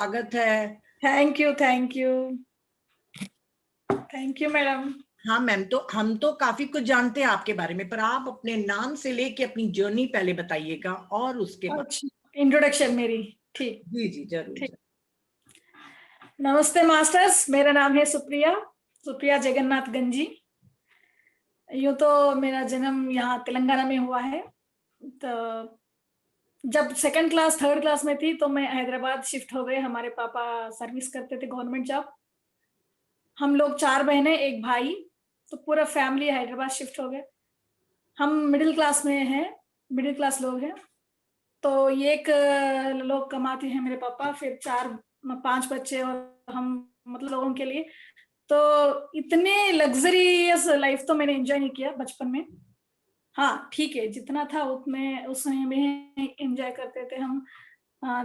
स्वागत है। Thank you, thank you, thank you madam. हाँ मैम, तो हम तो काफी कुछ जानते हैं आपके बारे में, पर आप अपने नाम से लेके अपनी जर्नी पहले बताइएगा और उसके बाद। अच्छा, इंट्रोडक्शन मेरी। ठीक जी जी, जरूर ठीक। जरूर। नमस्ते मास्टर्स, मेरा नाम है सुप्रिया, सुप्रिया जगन्नाथ गंजी। यूँ तो मेरा जन्म यहाँ तेलंगाना में हुआ है। तो जब सेकंड क्लास थर्ड क्लास में थी तो मैं हैदराबाद शिफ्ट हो गए। हमारे पापा सर्विस करते थे, गवर्नमेंट जॉब। हम लोग 4 बहनें, एक भाई, तो पूरा फैमिली हैदराबाद शिफ्ट हो गए। हम मिडिल क्लास में हैं, मिडिल क्लास लोग हैं। तो ये एक लोग कमाते हैं मेरे पापा, फिर 4-5 बच्चे और हम, मतलब लोगों के लिए। तो इतने लग्जरियस लाइफ तो मैंने एंजॉय नहीं किया बचपन में। हाँ ठीक है, जितना था उतने उस समय में एंजॉय करते थे हम।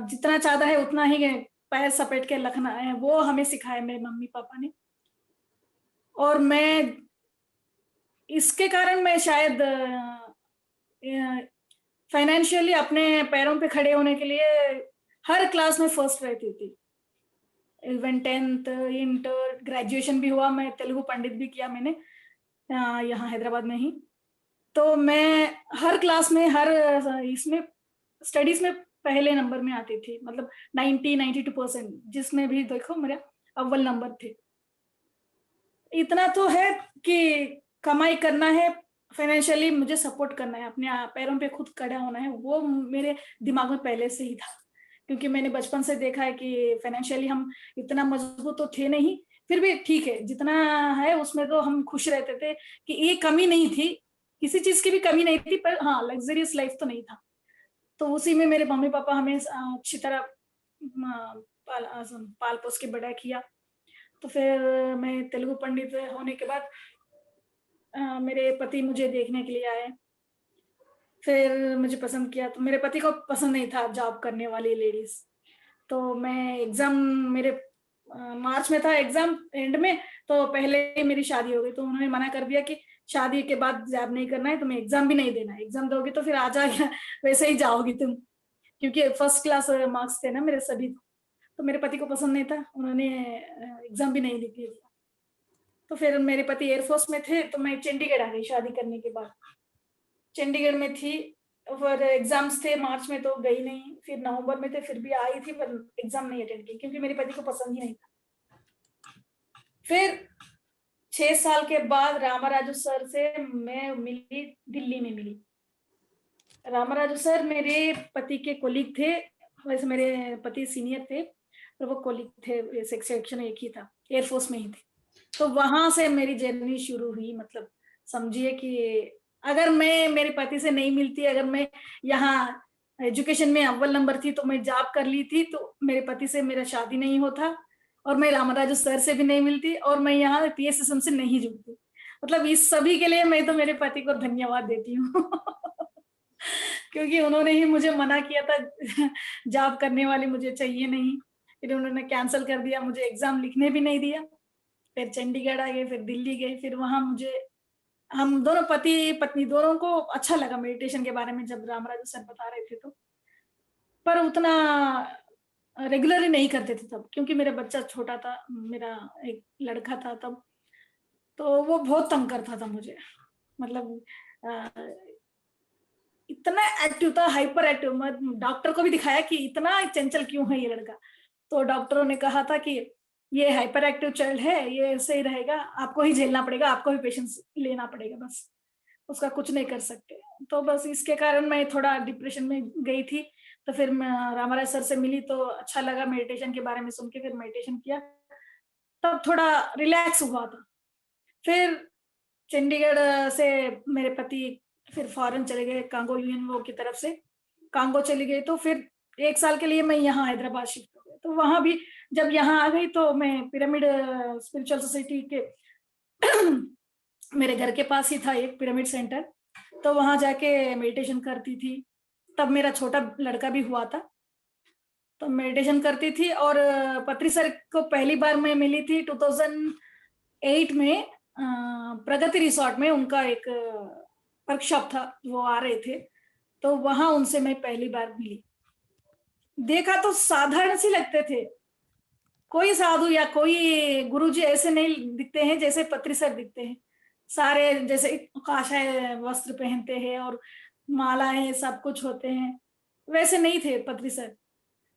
जितना चाहता है उतना ही पैर सपेट के रखना है, वो हमें सिखाया मेरे मम्मी पापा ने। और मैं इसके कारण मैं शायद फाइनेंशियली अपने पैरों पे खड़े होने के लिए हर क्लास में फर्स्ट रहती थी। इवन 10th इंटर ग्रेजुएशन भी हुआ, मैं तेलुगु पंडित भी किया मैंने यहाँ हैदराबाद में ही। तो मैं हर क्लास में, हर इसमें स्टडीज में पहले नंबर में आती थी, मतलब 92% जिसमें भी देखो मेरे अव्वल नंबर थे। इतना तो है कि कमाई करना है, फाइनेंशियली मुझे सपोर्ट करना है, अपने पैरों पे खुद खड़ा होना है, वो मेरे दिमाग में पहले से ही था। क्योंकि मैंने बचपन से देखा है कि फाइनेंशियली हम इतना मजबूत तो थे नहीं, फिर भी ठीक है जितना है उसमें तो हम खुश रहते थे कि ये कमी नहीं थी, किसी चीज की भी कमी नहीं थी, पर हाँ लग्जरियस लाइफ तो नहीं था। तो उसी में मेरे मम्मी पापा हमें अच्छी तरह पाल पोस के बड़ा किया। तो फिर मैं तेलुगु पंडित होने के बाद मेरे पति मुझे देखने के लिए आए। फिर मुझे पसंद किया, तो मेरे पति को पसंद नहीं था जॉब करने वाली लेडीज। तो मैं एग्जाम, मेरे मार्च में था एग्जाम एंड में, तो पहले ही मेरी शादी हो गई। तो उन्होंने मना कर दिया कि शादी के बाद जॉब नहीं करना है, तुम्हें एग्जाम भी नहीं देना है, एग्जाम दोगे तो फिर आ जाएगा वैसे ही जाओगी तुम, क्योंकि फर्स्ट क्लास मार्क्स थे ना मेरे सभी। तो मेरे पति को पसंद नहीं था, उन्होंने एग्जाम भी नहीं दिया। तो फिर मेरे पति एयरफोर्स में थे, तो मैं चंडीगढ़ आ गई शादी करने के बाद। चंडीगढ़ में थी, और एग्जाम्स थे मार्च में तो गई नहीं, फिर नवंबर में थे फिर भी आई थी, पर एग्जाम नहीं अटेंड की क्योंकि मेरे पति को पसंद ही नहीं था। फिर 6 साल के बाद रामाराजू सर से मैं मिली, दिल्ली में मिली। रामाराजू सर मेरे पति के कोलीग थे, वैसे मेरे पति सीनियर थे पर वो कोलीग थे, सेक्शन एक ही था, एयरफोर्स में ही थे। तो वहां से मेरी जर्नी शुरू हुई। मतलब समझिए कि अगर मैं मेरे पति से नहीं मिलती, अगर मैं यहाँ एजुकेशन में अव्वल नंबर थी तो मैं जॉब कर ली थी, तो मेरे पति से मेरा शादी नहीं होता, और मैं रामाराजू सर से भी नहीं मिलती, और मैं यहाँ PSSM से नहीं जुड़ती। मतलब इस सभी के लिए मैं तो मेरे पति को धन्यवाद देती हूँ क्योंकि उन्होंने ही मुझे मना किया था जॉब करने वाली मुझे चाहिए नहीं, फिर उन्होंने कैंसिल कर दिया, मुझे एग्जाम लिखने भी नहीं दिया। फिर चंडीगढ़ आ गए, फिर दिल्ली गए, फिर वहां मुझे, हम दोनों पति पत्नी दोनों को अच्छा लगा मेडिटेशन के बारे में जब रामराजू सर बता रहे थे तो। पर उतना रेगुलरली नहीं करते थे तब, क्योंकि मेरा बच्चा छोटा था, मेरा एक लड़का था तब, तो वो बहुत तंग करता था मुझे। मतलब इतना एक्टिव था, हाइपर एक्टिव। डॉक्टर को भी दिखाया कि इतना चंचल क्यों है ये लड़का। तो डॉक्टरों ने कहा था कि ये हाइपर एक्टिव चाइल्ड है, ये ऐसे ही रहेगा, आपको ही झेलना पड़ेगा, आपको ही पेशेंस लेना पड़ेगा, बस उसका कुछ नहीं कर सकते। तो बस इसके कारण मैं थोड़ा डिप्रेशन में गई थी। तो फिर मैं रामाराज सर से मिली तो अच्छा लगा, मेडिटेशन के बारे में सुन के फिर मेडिटेशन किया, तब थोड़ा रिलैक्स हुआ था। फिर चंडीगढ़ से मेरे पति फिर फॉरेन चले गए, कांगो यूएनओ की तरफ से कांगो चली गई। तो फिर 1 साल के लिए मैं यहाँ हैदराबाद शिफ्ट हो गई। तो वहां भी जब यहाँ आ गई तो मैं पिरामिड स्पिरिचुअल सोसाइटी के मेरे घर के पास ही था एक पिरामिड सेंटर, तो वहां जाके मेडिटेशन करती थी। तब मेरा छोटा लड़का भी हुआ था, तो मेडिटेशन करती थी। और पत्री सर को पहली बार मैं मिली थी 2008 में, प्रगति रिसोर्ट में उनका एक वर्कशॉप था, वो आ रहे थे, तो वहां उनसे मैं पहली बार मिली। देखा तो साधारण सी लगते थे, कोई साधु या कोई गुरुजी ऐसे नहीं दिखते हैं जैसे पत्री सर दिखते हैं। सारे जैसे काषाय वस्त्र पहनते हैं और मालाएं सब कुछ होते हैं, वैसे नहीं थे पत्री सर।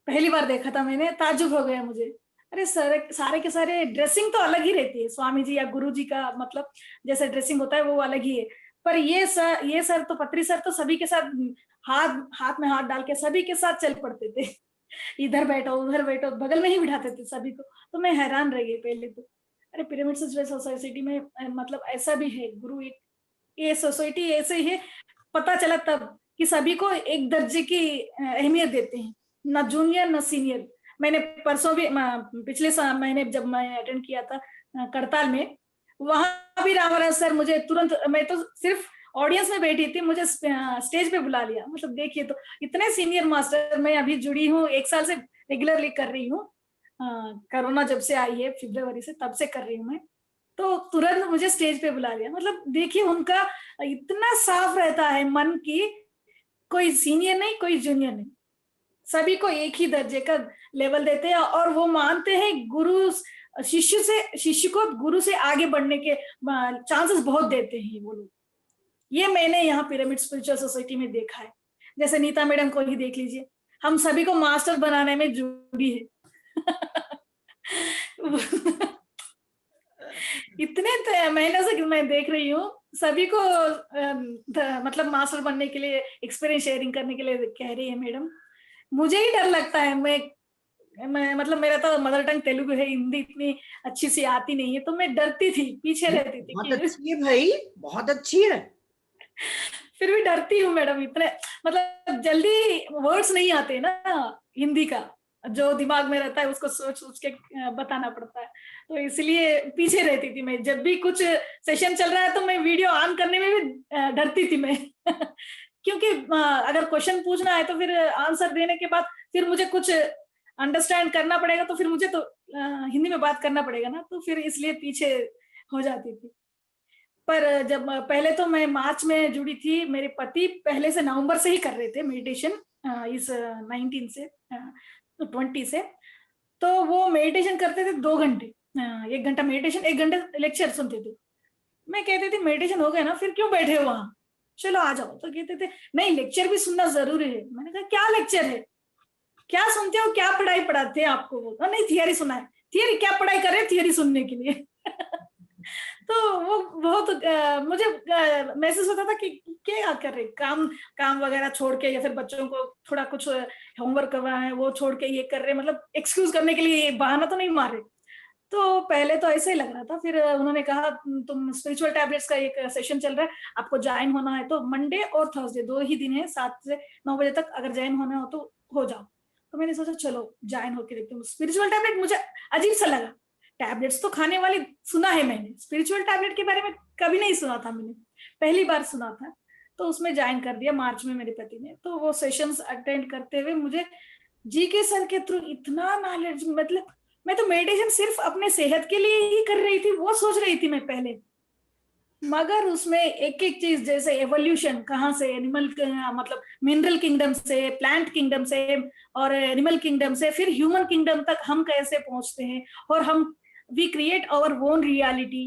पहली बार देखा था मैंने, ताज्जुब हो गया मुझे। अरे सर, सारे के सारे ड्रेसिंग तो अलग ही रहती है, स्वामी जी या गुरु जी का मतलब जैसे ड्रेसिंग होता है वो अलग ही है। पर ये सर तो पत्री सर तो सभी के साथ हाथ हाथ में हाथ डाल के सभी के साथ चल पड़ते थे। इधर बैठो उधर बैठो, बगल में ही बिठाते थे सभी को। तो मैं हैरान रह गई पहले तो। अरे पिरामिड सोसाइटी में मतलब ऐसा भी है गुरु, एक ये सोसाइटी ऐसे ही है। पता चला तब कि सभी को एक दर्जे की अहमियत देते हैं, ना जूनियर ना सीनियर। मैंने परसों भी पिछले महीने जब मैं अटेंड किया था करताल में, वहां भी रामाराज सर मुझे तुरंत, मैं तो सिर्फ ऑडियंस में बैठी थी, मुझे स्टेज पे बुला लिया। मतलब देखिए, तो इतने सीनियर मास्टर मैं अभी जुड़ी हूँ, 1 साल से रेगुलरली कर रही हूँ। कोरोना जब से आई है फरवरी से, तब से कर रही हूँ मैं। तो तुरंत मुझे स्टेज पे बुला लिया। मतलब देखिए उनका इतना साफ रहता है मन की, कोई सीनियर नहीं कोई जूनियर नहीं, सभी को एक ही दर्जे का लेवल देते हैं। और वो मानते हैं गुरु शिष्य को गुरु से आगे बढ़ने के चांसेस बहुत देते हैं वो लोग। ये मैंने यहाँ पिरामिड स्पिरिचुअल सोसाइटी में देखा है। जैसे नीता मैडम को ही देख लीजिए, हम सभी को मास्टर बनाने में जुड़ी है। इतने महीनों से मैं देख रही हूँ, सभी को मतलब मास्टर बनने के लिए, एक्सपीरियंस शेयरिंग करने के लिए कह रही है मैडम। मुझे ही डर लगता है। मैं मतलब मेरा तो मदर टंग तेलुगु है, हिंदी इतनी अच्छी सी आती नहीं है, तो मैं डरती थी, पीछे रहती थी बहुत कि अच्छी है भाई, बहुत अच्छी है। फिर भी डरती हूँ मैडम। इतने मतलब जल्दी वर्ड्स नहीं आते ना हिंदी का, जो दिमाग में रहता है उसको सोच सोच के बताना पड़ता है। तो इसलिए पीछे रहती थी मैं। जब भी कुछ सेशन चल रहा है तो मैं वीडियो ऑन करने में भी डरती थी मैं। क्योंकि अगर क्वेश्चन पूछना है तो फिर आंसर देने के बाद फिर मुझे कुछ अंडरस्टैंड करना पड़ेगा, तो फिर मुझे तो हिंदी में बात करना पड़ेगा ना, तो फिर इसलिए पीछे हो जाती थी। पर जब पहले तो मैं मार्च में जुड़ी थी, मेरे पति पहले से नवंबर से ही कर रहे थे मेडिटेशन, इस 19 से 20 से। तो वो मेडिटेशन करते थे 2 घंटे, 1 घंटा मेडिटेशन 1 घंटा लेक्चर सुनते थे। मैं कहती थी मेडिटेशन हो गया ना, फिर क्यों बैठे हो वहां, चलो आ जाओ। तो कहते थे नहीं लेक्चर भी सुनना जरूरी है। मैंने कहा क्या लेक्चर है, क्या सुनते हो, क्या पढ़ाई पढ़ाते हैं आपको वो? नहीं थियरी सुना है। थियरी क्या पढ़ाई कर रहे हैं थियरी सुनने के लिए? तो वो बहुत मुझे महसूस होता था कि क्या कर रहे, काम काम वगैरह छोड़ के, या फिर बच्चों को थोड़ा कुछ होमवर्क करवाना है वो छोड़ के ये कर रहे, मतलब एक्सक्यूज करने के लिए बहाना तो नहीं मार रहे। तो पहले तो ऐसा ही लग रहा था। फिर उन्होंने कहा तुम स्पिरिचुअल टैबलेट्स का एक सेशन चल रहा है, आपको ज्वाइन होना है तो मंडे और थर्सडे 2 ही दिन है, 7 से 9 बजे तक अगर ज्वाइन होना हो तो हो जाओ। तो मैंने सोचा चलो ज्वाइन होके देखती हूँ। स्पिरिचुअल टैबलेट मुझे अजीब सा लगा। टैबलेट्स तो खाने वाली सुना है मैंने, स्पिरिचुअल टैबलेट के बारे में कभी नहीं सुना था मैंने, पहली बार सुना था। तो उसमें ज्वाइन कर दिया मार्च में मेरे पति ने। तो वो सेशंस अटेंड करते हुए मुझे जीके सर के थ्रू इतना नॉलेज, मतलब मैं तो मेडिटेशन सिर्फ अपने सेहत के लिए ही कर रही थी, वो सोच रही थी मैं पहले। मगर उसमें एक एक चीज, जैसे एवोल्यूशन कहाँ से, एनिमल मतलब मिनरल किंगडम से, प्लांट किंगडम से, और एनिमल किंगडम से फिर ह्यूमन किंगडम तक हम कैसे पहुंचते हैं, और हम we create our own reality,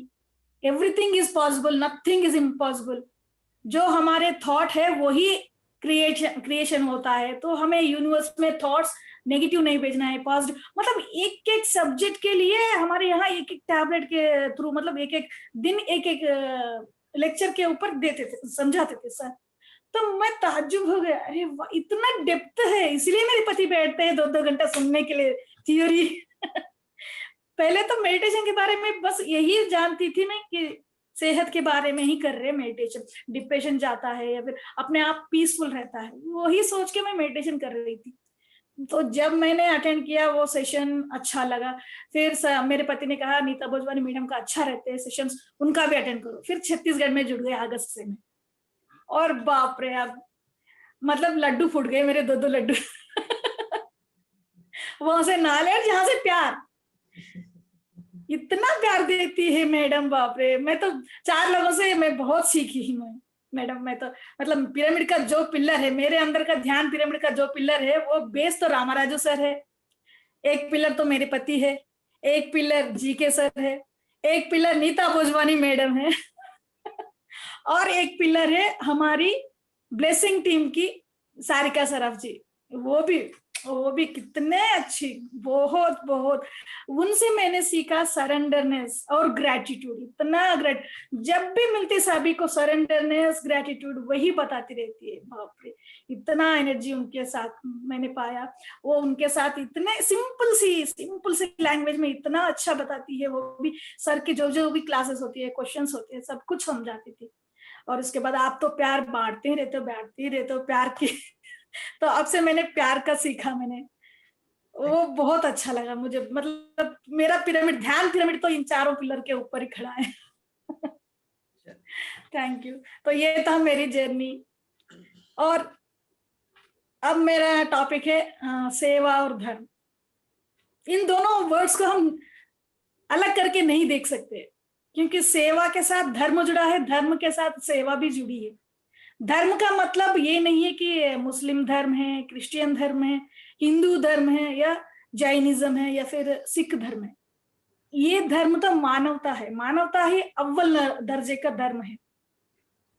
everything is possible, nothing is impossible. जो हमारे थॉट है वही क्रिएशन होता है। तो हमें यूनिवर्स में थॉट्स नेगेटिव नहीं भेजना है, पॉजिटिव। मतलब एक एक सब्जेक्ट के लिए हमारे यहाँ एक एक टैबलेट के थ्रू, मतलब एक एक दिन एक एक लेक्चर के ऊपर देते थे, समझाते थे सर। तो मैं ताज्जुब हो गया, अरे इतना डेप्थ है। इसलिए मेरे पति बैठते हैं 2-2 घंटा सुनने के लिए थियोरी। पहले तो मेडिटेशन के बारे में बस यही जानती थी मैं कि सेहत के बारे में ही कर रहे मेडिटेशन, डिप्रेशन जाता है या फिर अपने आप पीसफुल रहता है, वही सोच के मैं मेडिटेशन कर रही थी। तो जब मैंने अटेंड किया वो सेशन, अच्छा लगा। फिर मेरे पति ने कहा नीता भोजवानी मैडम का अच्छा रहते हैं सेशंस, उनका भी अटेंड करो। फिर छत्तीसगढ़ में जुड़ गए अगस्त से मैं, और बाप रे, अब मतलब लड्डू फूट गए मेरे, 2-2 लड्डू। वहां से नालेज, जहां से प्यार, इतना प्यार देती है मैडम, बाप रे। मैं तो 4 लोगों से मैं बहुत सीखी हूँ मैडम। मैं तो मतलब पिरामिड का जो पिलर है मेरे अंदर का, ध्यान पिरामिड का जो पिलर है, वो बेस तो रामाराजू सर है, एक पिलर तो मेरे पति है, एक पिलर जीके सर है, एक पिलर नीता भोजवानी मैडम है और एक पिलर है हमारी ब्लेसिंग टीम की सारिका सराफ जी। वो भी कितने अच्छी, बहुत बहुत उनसे मैंने सीखा सरेंडरनेस और ग्रेटिट्यूड। इतना ग्रेट, जब भी मिलती सभी को सरेंडरनेस ग्रेटिट्यूड वही बताती रहती है। बाप रे, इतना एनर्जी उनके साथ मैंने पाया। वो उनके साथ इतने सिंपल सी लैंग्वेज में इतना अच्छा बताती है। वो भी सर की जो भी क्लासेस होती है, क्वेश्चंस होते हैं, सब कुछ समझाती थी। और उसके बाद आप तो प्यार बांटते ही रहते हो, बैठते ही रहते हो प्यार की तो आपसे मैंने प्यार का सीखा मैंने। वो बहुत अच्छा लगा मुझे। मतलब मेरा पिरामिड, ध्यान पिरामिड तो इन चारों पिलर के ऊपर ही खड़ा है थैंक यू। तो ये था मेरी जर्नी। और अब मेरा टॉपिक है सेवा और धर्म। इन दोनों वर्ड्स को हम अलग करके नहीं देख सकते, क्योंकि सेवा के साथ धर्म जुड़ा है, धर्म के साथ सेवा भी जुड़ी है। धर्म का मतलब ये नहीं है कि मुस्लिम धर्म है, क्रिश्चियन धर्म है, हिंदू धर्म है, या जैनिज्म है, या फिर सिख धर्म है। ये धर्म तो मानवता है। मानवता ही अव्वल दर्जे का धर्म है।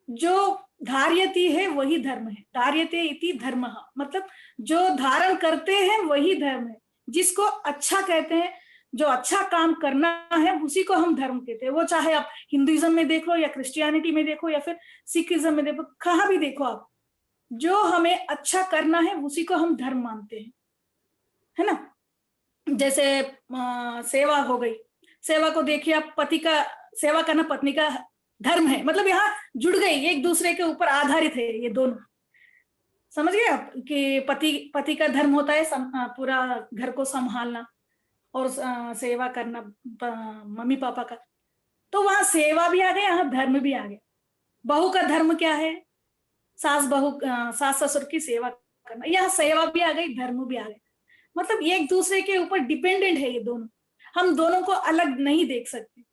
जो धार्यति है वही धर्म है। धार्यते इति धर्मः, मतलब जो धारण करते हैं वही धर्म है। जिसको अच्छा कहते हैं, जो अच्छा काम करना है, उसी को हम धर्म कहते हैं। वो चाहे आप हिंदुइज्म में देखो, या क्रिश्चियनिटी में देखो, या फिर सिखिज्म में देखो, कहाँ भी देखो आप, जो हमें अच्छा करना है उसी को हम धर्म मानते हैं, है ना। जैसे सेवा हो गई। सेवा को देखिए आप, पति का सेवा करना पत्नी का धर्म है। मतलब यहाँ जुड़ गई, एक दूसरे के ऊपर आधारित है ये दोनों। समझ गए आप कि पति का धर्म होता है पूरा घर को संभालना और सेवा करना मम्मी पापा का। तो वहां सेवा भी आ गया, यहाँ धर्म भी आ गया। बहू का धर्म क्या है? सास ससुर की सेवा करना। यहाँ सेवा भी आ गई, धर्म भी आ गया। मतलब ये एक दूसरे के ऊपर डिपेंडेंट है ये दोनों। हम दोनों को अलग नहीं देख सकते।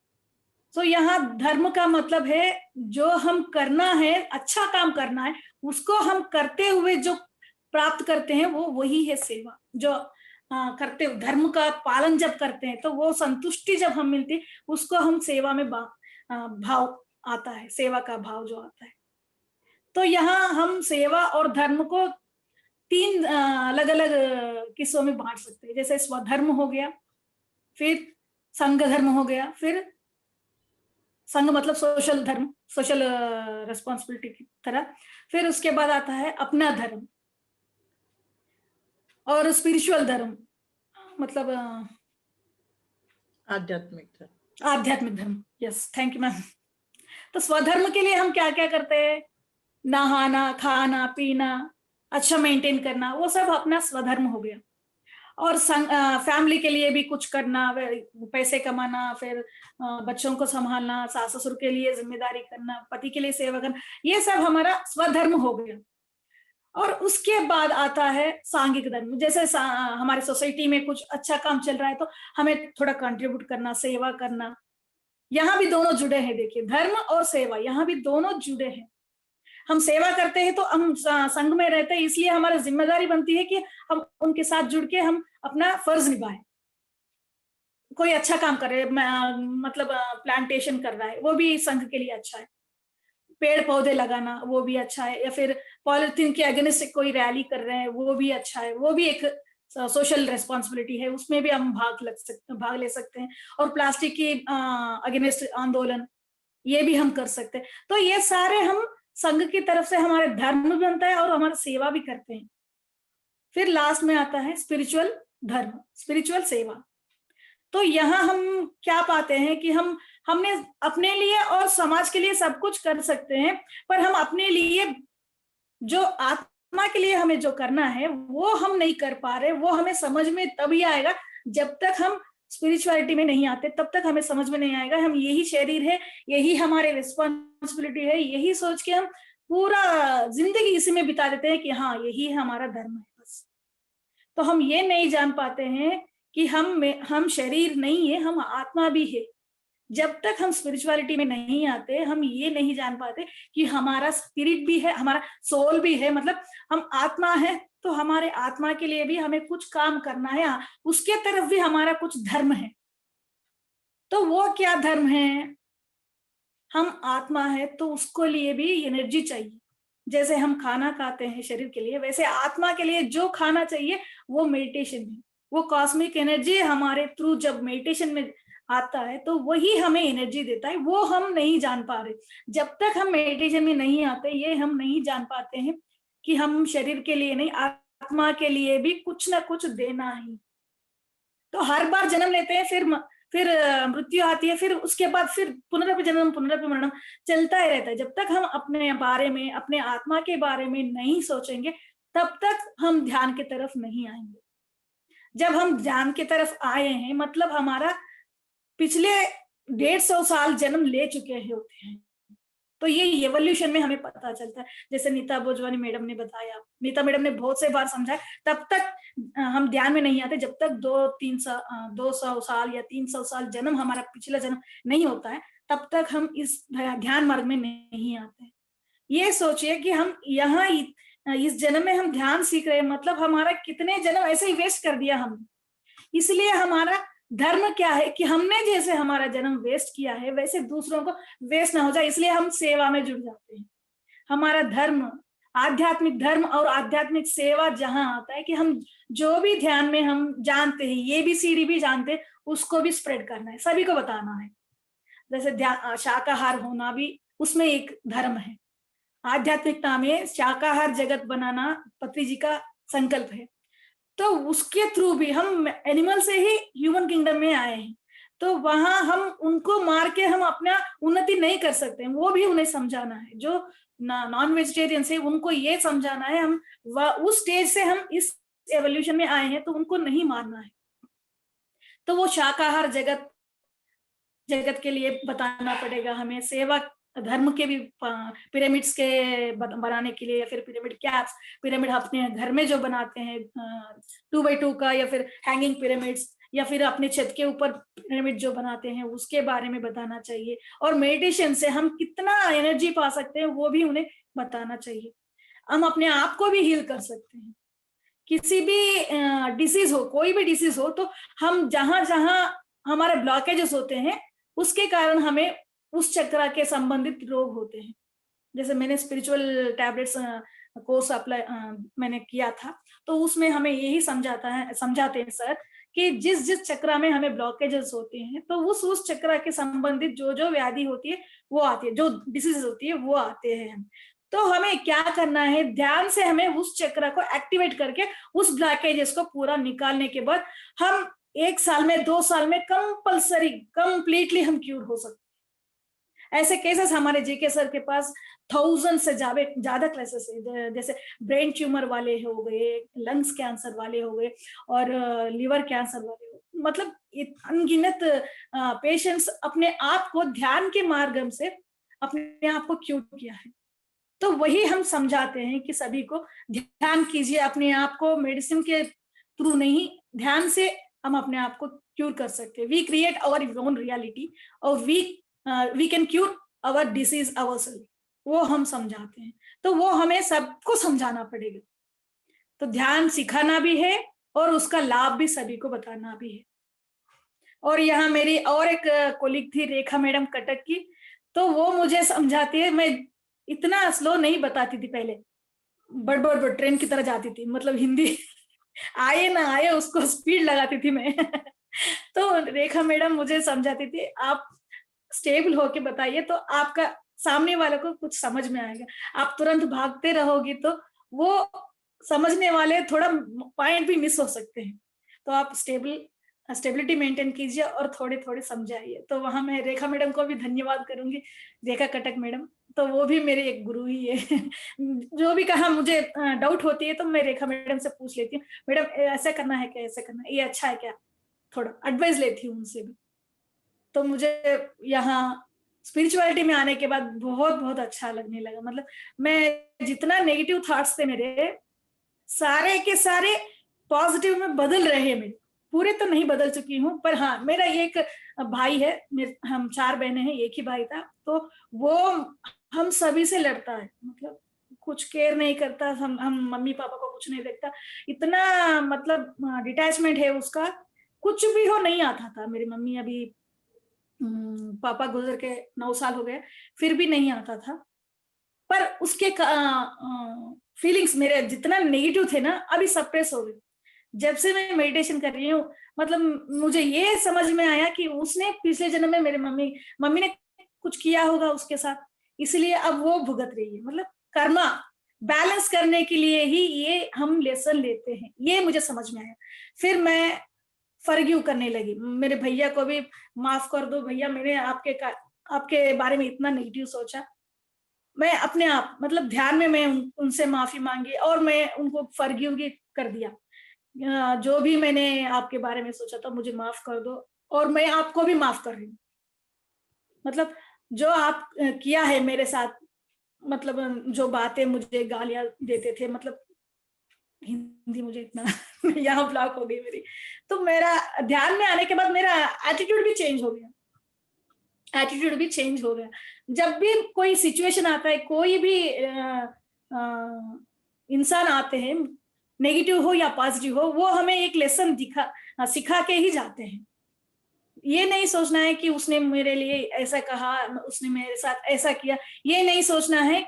तो यहाँ धर्म का मतलब है जो हम करना है, अच्छा काम करना है, उसको हम करते हुए जो प्राप्त करते हैं वो वही है सेवा। जो करते धर्म का पालन जब करते हैं तो वो संतुष्टि जब हम मिलती है, उसको हम सेवा में भाव आता है, सेवा का भाव जो आता है। तो यहाँ हम सेवा और धर्म को तीन अलग अलग किस्सों में बांट सकते हैं। जैसे स्वधर्म हो गया, फिर संघ धर्म हो गया, फिर संघ मतलब सोशल धर्म, सोशल रिस्पॉन्सिबिलिटी की तरह। फिर उसके बाद आता है अपना धर्म और स्पिरिचुअल धर्म, मतलब आध्यात्मिक धर्म। Yes, thank you ma'am. तो स्वधर्म के लिए हम क्या क्या करते हैं? नहाना, खाना पीना, अच्छा मेंटेन करना, वो सब अपना स्वधर्म हो गया। और फैमिली के लिए भी कुछ करना, पैसे कमाना, फिर बच्चों को संभालना, सास ससुर के लिए जिम्मेदारी करना, पति के लिए सेवा करना, ये सब हमारा स्वधर्म हो गया। और उसके बाद आता है सांघिक धर्म। जैसे हमारे सोसाइटी में कुछ अच्छा काम चल रहा है तो हमें थोड़ा कंट्रीब्यूट करना, सेवा करना। यहाँ भी दोनों जुड़े हैं। देखिए, धर्म और सेवा यहाँ भी दोनों जुड़े हैं। हम सेवा करते हैं तो हम संघ में रहते हैं, इसलिए हमारी जिम्मेदारी बनती है कि हम उनके साथ जुड़ के हम अपना फर्ज निभाएं। कोई अच्छा काम कर रहे हैं, मतलब प्लांटेशन कर रहा है, वो भी संघ के लिए अच्छा है। पेड़ पौधे लगाना वो भी अच्छा है। या फिर पॉलिथीन के अगेंस्ट कोई रैली कर रहे हैं, वो भी अच्छा है। वो भी एक सोशल रेस्पॉन्सिबिलिटी है, उसमें भी हम भाग ले सकते हैं। और प्लास्टिक की अगेंस्ट आंदोलन, ये भी हम कर सकते हैं। तो ये सारे हम संघ की तरफ से हमारे धर्म भी बनता है और हमारा सेवा भी करते हैं। फिर लास्ट में आता है स्पिरिचुअल धर्म, स्पिरिचुअल सेवा। तो यहाँ हम क्या पाते हैं कि हमने अपने लिए और समाज के लिए सब कुछ कर सकते हैं, पर हम अपने लिए जो आत्मा के लिए हमें जो करना है वो हम नहीं कर पा रहे। वो हमें समझ में तभी आएगा जब तक हम स्पिरिचुअलिटी में नहीं आते, तब तक हमें समझ में नहीं आएगा। हम यही शरीर है, यही हमारे रिस्पॉन्सिबिलिटी है, यही सोच के हम पूरा जिंदगी इसी में बिता देते हैं कि हाँ यही हमारा धर्म है बस। तो हम ये नहीं जान पाते हैं कि हम शरीर नहीं है, हम आत्मा भी है। जब तक हम स्पिरिचुअलिटी में नहीं आते, हम ये नहीं जान पाते कि हमारा स्पिरिट भी है, हमारा सोल भी है। मतलब हम आत्मा है, तो हमारे आत्मा के लिए भी हमें कुछ काम करना है, उसके तरफ भी हमारा कुछ धर्म है। तो वो क्या धर्म है? हम आत्मा है तो उसको लिए भी एनर्जी चाहिए। जैसे हम खाना खाते हैं शरीर के लिए, वैसे आत्मा के लिए जो खाना चाहिए वो मेडिटेशन है। वो कॉस्मिक एनर्जी हमारे थ्रू जब मेडिटेशन में आता है तो वही हमें एनर्जी देता है, वो हम नहीं जान पा रहे। जब तक हम मेडिटेशन में नहीं आते, ये हम नहीं जान पाते हैं कि हम शरीर के लिए नहीं, आत्मा के लिए भी कुछ ना कुछ देना है। तो हर बार जन्म लेते हैं, फिर मृत्यु आती है, फिर उसके बाद फिर पुनरपि जन्म पुनरपि मरणम चलता ही रहता है। जब तक हम अपने बारे में, अपने आत्मा के बारे में नहीं सोचेंगे, तब तक हम ध्यान की तरफ नहीं आएंगे। जब हम ध्यान की तरफ आए हैं, मतलब हमारा पिछले 150 साल जन्म ले चुके हैं होते हैं। तो ये एवोल्यूशन में हमें पता चलता है। जैसे नीता भोजवानी मैडम ने बताया, नीता मैडम ने बहुत से बार समझाया, तब तक हम ध्यान में नहीं आते जब तक 200 साल या 300 साल जन्म हमारा पिछला जन्म नहीं होता है, तब तक हम इस ध्यान मार्ग में नहीं आते। ये सोचिए कि हम यहाँ इस जन्म में हम ध्यान सीख रहे हैं, मतलब हमारा कितने जन्म ऐसे ही वेस्ट कर दिया हमने। इसलिए हमारा धर्म क्या है कि हमने जैसे हमारा जन्म वेस्ट किया है, वैसे दूसरों को वेस्ट ना हो जाए, इसलिए हम सेवा में जुड़ जाते हैं। हमारा धर्म, आध्यात्मिक धर्म और आध्यात्मिक सेवा जहां आता है कि हम जो भी ध्यान में हम जानते हैं, ये भी सीढ़ी भी जानते हैं, उसको भी स्प्रेड करना है, सभी को बताना है। जैसे शाकाहार होना भी उसमें एक धर्म है। आध्यात्मिकता में शाकाहार जगत बनाना पत्री जी का संकल्प है। तो उसके थ्रू भी हम एनिमल से ही ह्यूमन किंगडम में आए हैं, तो वहां हम उनको मार के हम अपना उन्नति नहीं कर सकते। वो भी उन्हें समझाना है, जो नॉन वेजिटेरियन से उनको ये समझाना है, हम उस स्टेज से हम इस एवोल्यूशन में आए हैं, तो उनको नहीं मारना है। तो वो शाकाहार जगत जगत के लिए बताना पड़ेगा हमें। सेवा धर्म के भी पिरामिड्स के बनाने के लिए, या फिर पिरामिड कैप्स, पिरामिड अपने घर में जो बनाते हैं 2x2 का, या फिर हैंगिंग पिरामिड्स, या फिर अपने छत के ऊपर पिरामिड जो बनाते हैं, उसके बारे में बताना चाहिए। और मेडिटेशन से हम कितना एनर्जी पा सकते हैं वो भी उन्हें बताना चाहिए। हम अपने आप को भी हील कर सकते हैं। किसी भी डिसीज हो, कोई भी डिसीज हो, तो हम जहां जहां हमारे ब्लॉकेजेस होते हैं, उसके कारण हमें उस चक्र के संबंधित रोग होते हैं। जैसे मैंने स्पिरिचुअल टैबलेट्स कोर्स अप्लाई मैंने किया था, तो उसमें हमें यही समझाते हैं सर कि जिस जिस चक्र में हमें ब्लॉकेजेस होते हैं, तो उस चक्र के संबंधित जो जो व्याधि होती है वो आती है, जो डिसीज होती है वो आते हैं। तो हमें क्या करना है, ध्यान से हमें उस चक्र को एक्टिवेट करके उस ब्लॉकेजेस को पूरा निकालने के बाद हम 1 साल में, 2 साल में कंपल्सरी कंप्लीटली हम क्यूर हो सकते हैं। ऐसे केसेस हमारे जीके सर के पास 1000 से ज्यादा केसेस है। जैसे ब्रेन ट्यूमर वाले हो गए, लंग्स कैंसर वाले हो गए, और लिवर कैंसर वाले हो, मतलब अनगिनत पेशेंट्स अपने आप को ध्यान के माध्यम से अपने आप को क्यूर किया है। तो वही हम समझाते हैं कि सभी को ध्यान कीजिए, अपने आप को मेडिसिन के थ्रू नहीं, ध्यान से हम अपने आप को क्यूर कर सकते हैं। We create our own reality, और we can cure our disease ourselves, वो हम समझाते हैं। तो वो हमें सबको समझाना पड़ेगा। तो ध्यान सिखाना भी है और उसका लाभ भी सभी को बताना भी है। और यहाँ मेरी और एक कोलिग थी, रेखा मैडम कटक की, तो वो मुझे समझाती है। मैं इतना स्लो नहीं बताती थी पहले, बड़ ट्रेन की तरह जाती थी, मतलब हिंदी आए ना आए उसको स्पीड लगाती थी मैं। तो रेखा मैडम मुझे समझाती थी, आप स्टेबल होके बताइए तो आपका सामने वाले को कुछ समझ में आएगा। आप तुरंत भागते रहोगी तो वो समझने वाले थोड़ा पॉइंट भी मिस हो सकते हैं। तो आप स्टेबिलिटी मेंटेन कीजिए और थोड़े थोड़े समझाइए। तो वहां मैं रेखा मैडम को भी धन्यवाद करूंगी, रेखा कटक मैडम, तो वो भी मेरे एक गुरु ही है। जो भी कहा मुझे डाउट होती है तो मैं रेखा मैडम से पूछ लेती हूँ, मैडम ऐसे करना है क्या, ऐसे करना है, ये अच्छा है क्या, थोड़ा एडवाइस लेती हूँ उनसे भी। तो मुझे यहाँ स्पिरिचुअलिटी में आने के बाद बहुत बहुत अच्छा लगने लगा। मतलब मैं जितना नेगेटिव थॉट्स थे मेरे, सारे के सारे पॉजिटिव में बदल रहे हैं मेरे। पूरे तो नहीं बदल चुकी हूँ, पर हाँ, मेरा एक भाई है, हम 4 बहनें हैं, एक ही भाई था, तो वो हम सभी से लड़ता है, मतलब कुछ केयर नहीं करता, हम मम्मी पापा को कुछ नहीं देखता, इतना मतलब डिटैचमेंट है उसका। कुछ भी हो नहीं आता था। मेरी मम्मी अभी पापा गुजर के 9 साल हो गए, फिर भी नहीं आता था। पर उसके फीलिंग्स मेरे जितना नेगेटिव थे ना, अभी सप्रेस हो गए। जब से मैं मेडिटेशन कर रही हूँ, मतलब मुझे ये समझ में आया कि उसने पिछले जन्म में मेरे मम्मी मम्मी ने कुछ किया होगा उसके साथ, इसलिए अब वो भुगत रही है। मतलब कर्मा बैलेंस करने के लिए ही ये हम लेसन लेते हैं, ये मुझे समझ में आया। फिर मैं फॉरगिव करने लगी, मेरे भैया को भी माफ कर दो भैया, मैंने आपके बारे में इतना नेगेटिव सोचा। मैं अपने आप मतलब ध्यान में मैं उनसे माफी मांगी और मैं उनको फॉरगिव भी कर दिया। जो भी मैंने आपके बारे में सोचा था मुझे माफ कर दो, और मैं आपको भी माफ कर रही हूँ। मतलब जो आप किया है मेरे साथ, मतलब जो बातें मुझे गालियां देते थे, मतलब हिंदी मुझे इतना यहाँ ब्लॉक हो गई मेरी। तो मेरा ध्यान में आने के बाद मेरा एटीट्यूड भी चेंज हो गया। एटीट्यूड भी चेंज हो गया। जब भी कोई सिचुएशन आता है, कोई भी इंसान आते हैं, नेगेटिव हो या पॉजिटिव हो, वो हमें एक लेसन सिखा के ही जाते हैं। ये नहीं सोचना है कि उसने मेरे लिए ऐसा कहा, उसने मेरे साथ ऐसा किया, ये नहीं सोचना है।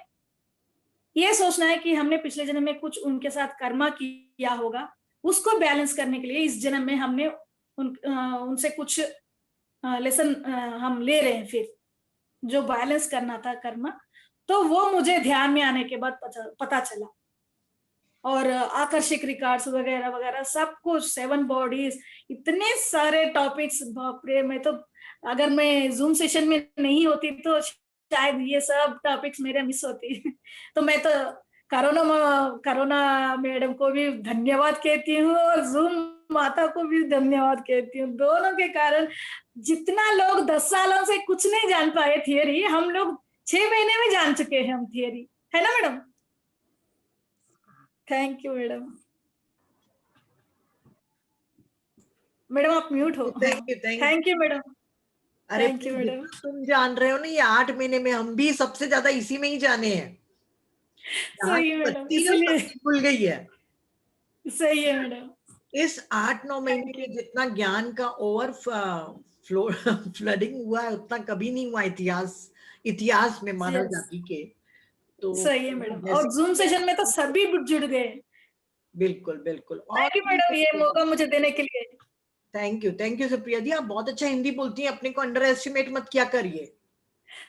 ये सोचना है कि हमने पिछले जन्म में कुछ उनके साथ कर्मा किया होगा, उसको बैलेंस करने के लिए इस जन्म में हमने उनसे कुछ लेसन हम ले रहे हैं। फिर जो बैलेंस करना था कर्मा, तो वो मुझे ध्यान में आने के बाद पता चला। और आकर्षक रिकॉर्ड्स वगैरह वगैरह सब कुछ, 7 बॉडीज, इतने सारे टॉपिक्स, बाप रे! मैं तो अगर मैं जूम सेशन में नहीं होती तो शायद ये सब टॉपिक्स मेरे मिस होती। तो मैं तो करोना मैडम को भी धन्यवाद कहती हूँ और जूम माता को भी धन्यवाद कहती हूँ। दोनों के कारण जितना लोग 10 सालों से कुछ नहीं जान पाए थियरी, हम लोग 6 महीने में जान चुके हैं हम थियरी, है ना madam? Thank you madam. Madam आप म्यूट हो। Thank you, thank you madam. अरे थैंक यू मैडम। तुम जान रहे हो ना, ये 8 महीने में हम भी सबसे ज्यादा इसी में ही जाने हैं। यहाँ सही की है मैडम, बच्ची तो इसीलिए सबकी भूल गई है। सही है मैडम। इस 8-9 महीने थैंक यू। में जितना ज्ञान का ओवर फ्लो फ्लडिंग हुआ है, उतना कभी नहीं हुआ इतिहास में मानव यस, जाति के। तो सही है मैडम। जैसे और जूम सेशन में तो सभी जुड़ गए। बिल्कुल बिल्कुल। और थैंक यू मैडम, ये मौका मुझे देने के लिए। थैंक यू सुप्रिया जी, आप बहुत अच्छा हिंदी बोलती हैं, अपने को अंडर एस्टिमेट मत किया करिए।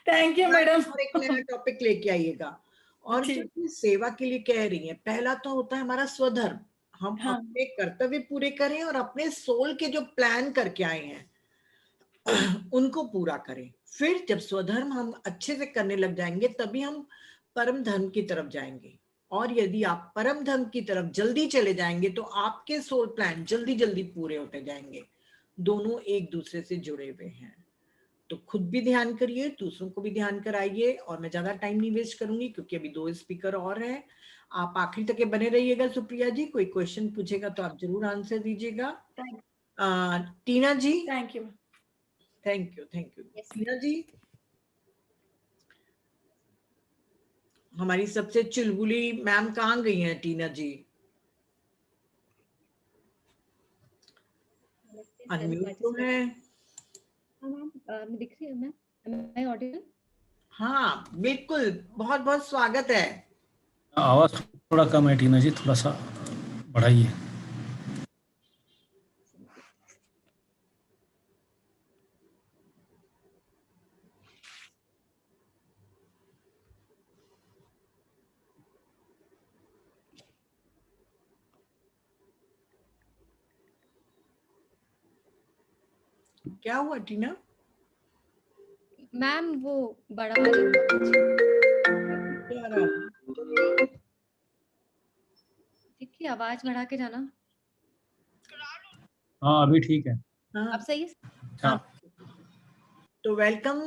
Thank you madam. और एक नया टॉपिक लेके आइएगा। और जो ठीक। ये सेवा के लिए कह रही है, पहला तो होता है हमारा स्वधर्म, हम हाँ। अपने कर्तव्य पूरे करें और अपने सोल के जो प्लान करके आए हैं उनको पूरा करें। फिर जब स्वधर्म हम अच्छे से करने लग जाएंगे, तभी हम परम धर्म की तरफ जाएंगे। और यदि आप परम धर्म की तरफ जल्दी चले जाएंगे तो आपके सोल प्लान जल्दी जल्दी पूरे होते जाएंगे। दोनों एक दूसरे से जुड़े हुए हैं। तो खुद भी ध्यान करिए, दूसरों को भी ध्यान कराइए। और मैं ज्यादा टाइम नहीं वेस्ट करूंगी क्योंकि अभी 2 स्पीकर और हैं। आप आखिरी तक के बने रहिएगा। सुप्रिया जी कोई क्वेश्चन पूछेगा तो आप जरूर आंसर दीजिएगा। Tina ji. Thank you. Thank you Tina ji, हमारी सबसे चुलबुली मैम कहाँ गई हैं? टीना जी अनम्यूट तो है। मैम दिख रही है मैम? Am I audible? हाँ बिल्कुल, बहुत बहुत स्वागत है। आवाज थोड़ा कम है टीना जी, थोड़ा सा बढ़ाइए। क्या हुआ टीना? मैम वो बढ़ा रही हूँ। ठीक है, आवाज बढ़ा के जाना। हाँ अभी ठीक है। हाँ अब सही है? हाँ। तो वेलकम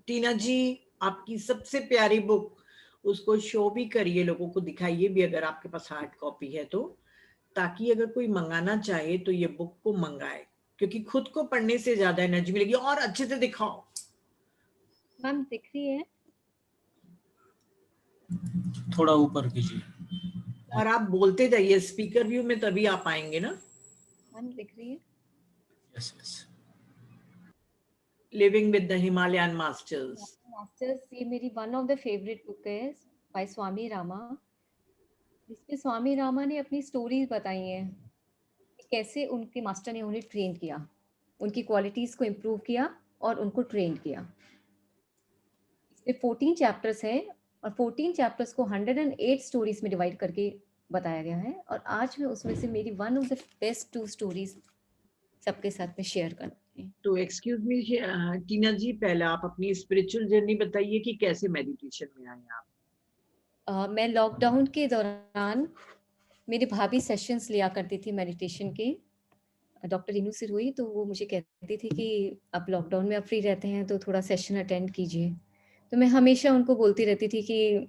टीना जी, आपकी सबसे प्यारी बुक, उसको शो भी करिए, लोगों को दिखाइए भी अगर आपके पास हार्ड कॉपी है तो, ताकि अगर कोई मंगाना चाहे तो ये बुक को मंगाए, क्योंकि खुद को पढ़ने से ज्यादा एनर्जी मिलेगी। और अच्छे से दिखाओ। मैम दिख रही है? थोड़ा ऊपर कीजिए। और आप बोलते जाइए स्पीकर व्यू में, तभी आप आएंगे ना। मैम दिख रही है? Yes yes. Living with the Himalayan masters. Masters, ये मेरी one of the favourite book है बाय स्वामी रामा, जिसमें स्वामी रामा ने अपनी स्टोरीज बताई हैं कि कैसे उनके मास्टर ने उन्हें ट्रेन किया, उनकी क्वालिटीज को इम्प्रूव किया और उनको ट्रेन किया। इसमें 14 चैप्टर्स हैं और 14 चैप्टर्स को 108 स्टोरीज में डिवाइड करके बताया गया है, और आज मैं उसमें से मेरी one of the best 2 stories सबके साथ में शेयर करती हूँ। तो एक्सक्यूज मी टीना जी, पहले आप अपनी स्पिरिचुअल जर्नी बताइए कि कैसे मेडिटेशन में आए आप। मैं लॉकडाउन के दौरान मेरी भाभी सेशंस लिया करती थी मेडिटेशन के, डॉक्टर रीनू सिरोही, तो वो मुझे कहती थी कि अब लॉकडाउन में आप फ्री रहते हैं तो थोड़ा सेशन अटेंड कीजिए। तो मैं हमेशा उनको बोलती रहती थी कि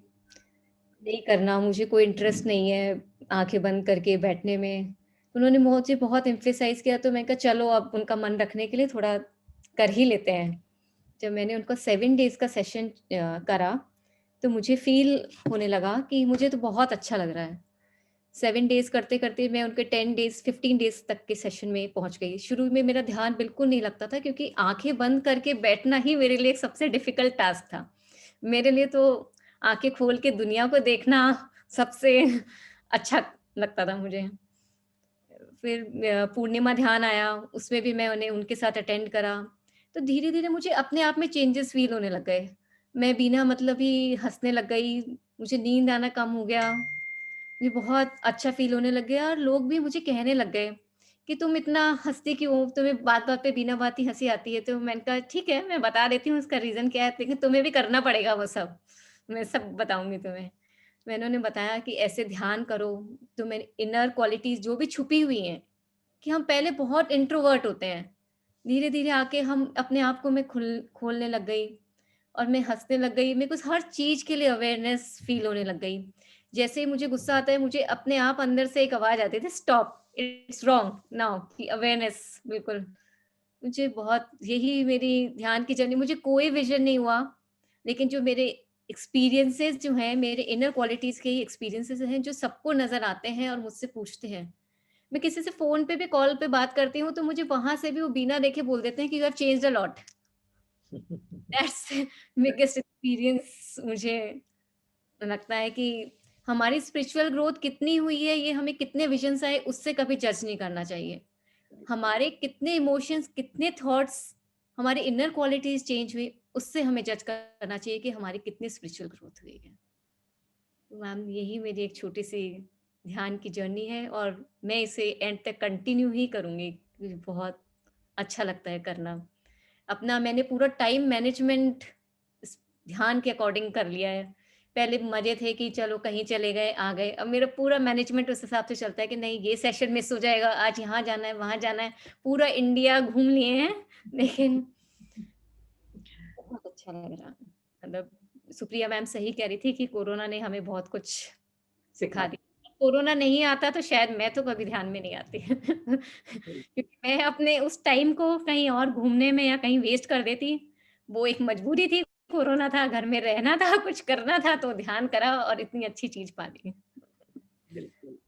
नहीं करना, मुझे कोई इंटरेस्ट नहीं है आंखें बंद करके बैठने में। तो उन्होंने मुझे बहुत एम्फेसाइज किया, तो मैंने कहा चलो अब उनका मन रखने के लिए थोड़ा कर ही लेते हैं। जब मैंने उनका 7 डेज का सेशन करा तो मुझे फील होने लगा कि मुझे तो बहुत अच्छा लग रहा है। 7 डेज करते करते मैं उनके 10 डेज 15 डेज तक के सेशन में पहुंच गई। शुरू में मेरा ध्यान बिल्कुल नहीं लगता था, क्योंकि आंखें बंद करके बैठना ही मेरे लिए सबसे डिफिकल्ट टास्क था। मेरे लिए तो आंखें खोल के दुनिया को देखना सबसे अच्छा लगता था मुझे। फिर पूर्णिमा ध्यान आया, उसमें भी मैं उन्हें उनके साथ अटेंड करा। तो धीरे-धीरे मुझे अपने आप में चेंजेस फ़ील होने लग गए। मैं बिना मतलब ही हँसने लग गई, मुझे नींद आना कम हो गया, मुझे बहुत अच्छा फ़ील होने लग गया, और लोग भी मुझे कहने लग गए कि तुम इतना हँसती क्यों हो? तुम्हें बात-बात पे बिना बात ही हँसी आती है। तो मैंने कहा ठीक है, मैं बता देती हूँ उसका रीज़न क्या है, लेकिन तुम्हें भी करना पड़ेगा वो सब। मैं सब बताऊँगी तुम्हें। मैंने उन्हें बताया कि ऐसे ध्यान करो, तो मेरी इनर क्वालिटीज़ जो भी छुपी हुई हैं, कि हम पहले बहुत इंट्रोवर्ट होते हैं। धीरे-धीरे आके हम अपने आप को मैं खोलने लग गई और मैं हँसने लग गई। मेरे को हर चीज़ के लिए अवेयरनेस फ़ील होने लग गई। जैसे ही मुझे गुस्सा आता है, मुझे अपने आप अंदर से एक आवाज़ आती थी, स्टॉप, इट्स रॉन्ग नाउ, कि अवेयरनेस बिल्कुल। मुझे बहुत यही मेरी ध्यान की जर्नी, मुझे कोई विज़न नहीं हुआ, लेकिन जो मेरे एक्सपीरियंसेस जो हैं, मेरे इनर क्वालिटीज़ के ही एक्सपीरियंसेस हैं, जो सबको नज़र आते हैं और मुझसे पूछते हैं। मैं किसी से फ़ोन पे भी कॉल पे बात करती हूँ, तो मुझे वहाँ से भी वो बिना देखे बोल देते हैं कि you have changed a lot. That's biggest experience. मुझे लगता है कि हमारी स्पिरिचुअल ग्रोथ कितनी हुई है, ये हमें कितने विजन्स आए, उससे कभी जज नहीं करना चाहिए। हमारे कितने इमोशंस, कितने थॉट्स, हमारी इनर क्वालिटीज़ चेंज हुई, उससे हमें जज करना चाहिए कि हमारी कितनी स्पिरिचुअल ग्रोथ हुई है। तो मैम, यही मेरी एक छोटी-सी ध्यान की जर्नी है, और मैं इसे एंड तक कंटिन्यू ही करूँगी, क्योंकि बहुत अच्छा लगता है करना। अपना मैंने पूरा टाइम मैनेजमेंट इस ध्यान के अकॉर्डिंग कर लिया है। पहले मज़े थे कि चलो कहीं चले गए, आ गए। अब मेरा पूरा मैनेजमेंट उस हिसाब से चलता है कि नहीं, ये सेशन मिस हो जाएगा, आज यहाँ जाना है, वहाँ जाना है। पूरा इंडिया घूम लिए हैं, लेकिन बहुत अच्छा लग रहा है। मतलब सुप्रिया मैम सही कह रही थी कि कोरोना ने हमें बहुत कुछ सिखा दिया। कोरोना नहीं आता तो शायद मैं तो कभी ध्यान में नहीं आती। क्योंकि मैं अपने उस टाइम को कहीं और घूमने में या कहीं वेस्ट कर देती। वो एक मजबूरी थी, कोरोना था, घर में रहना था, कुछ करना था, तो ध्यान करा और इतनी अच्छी चीज़ पा ली। बिल्कुल।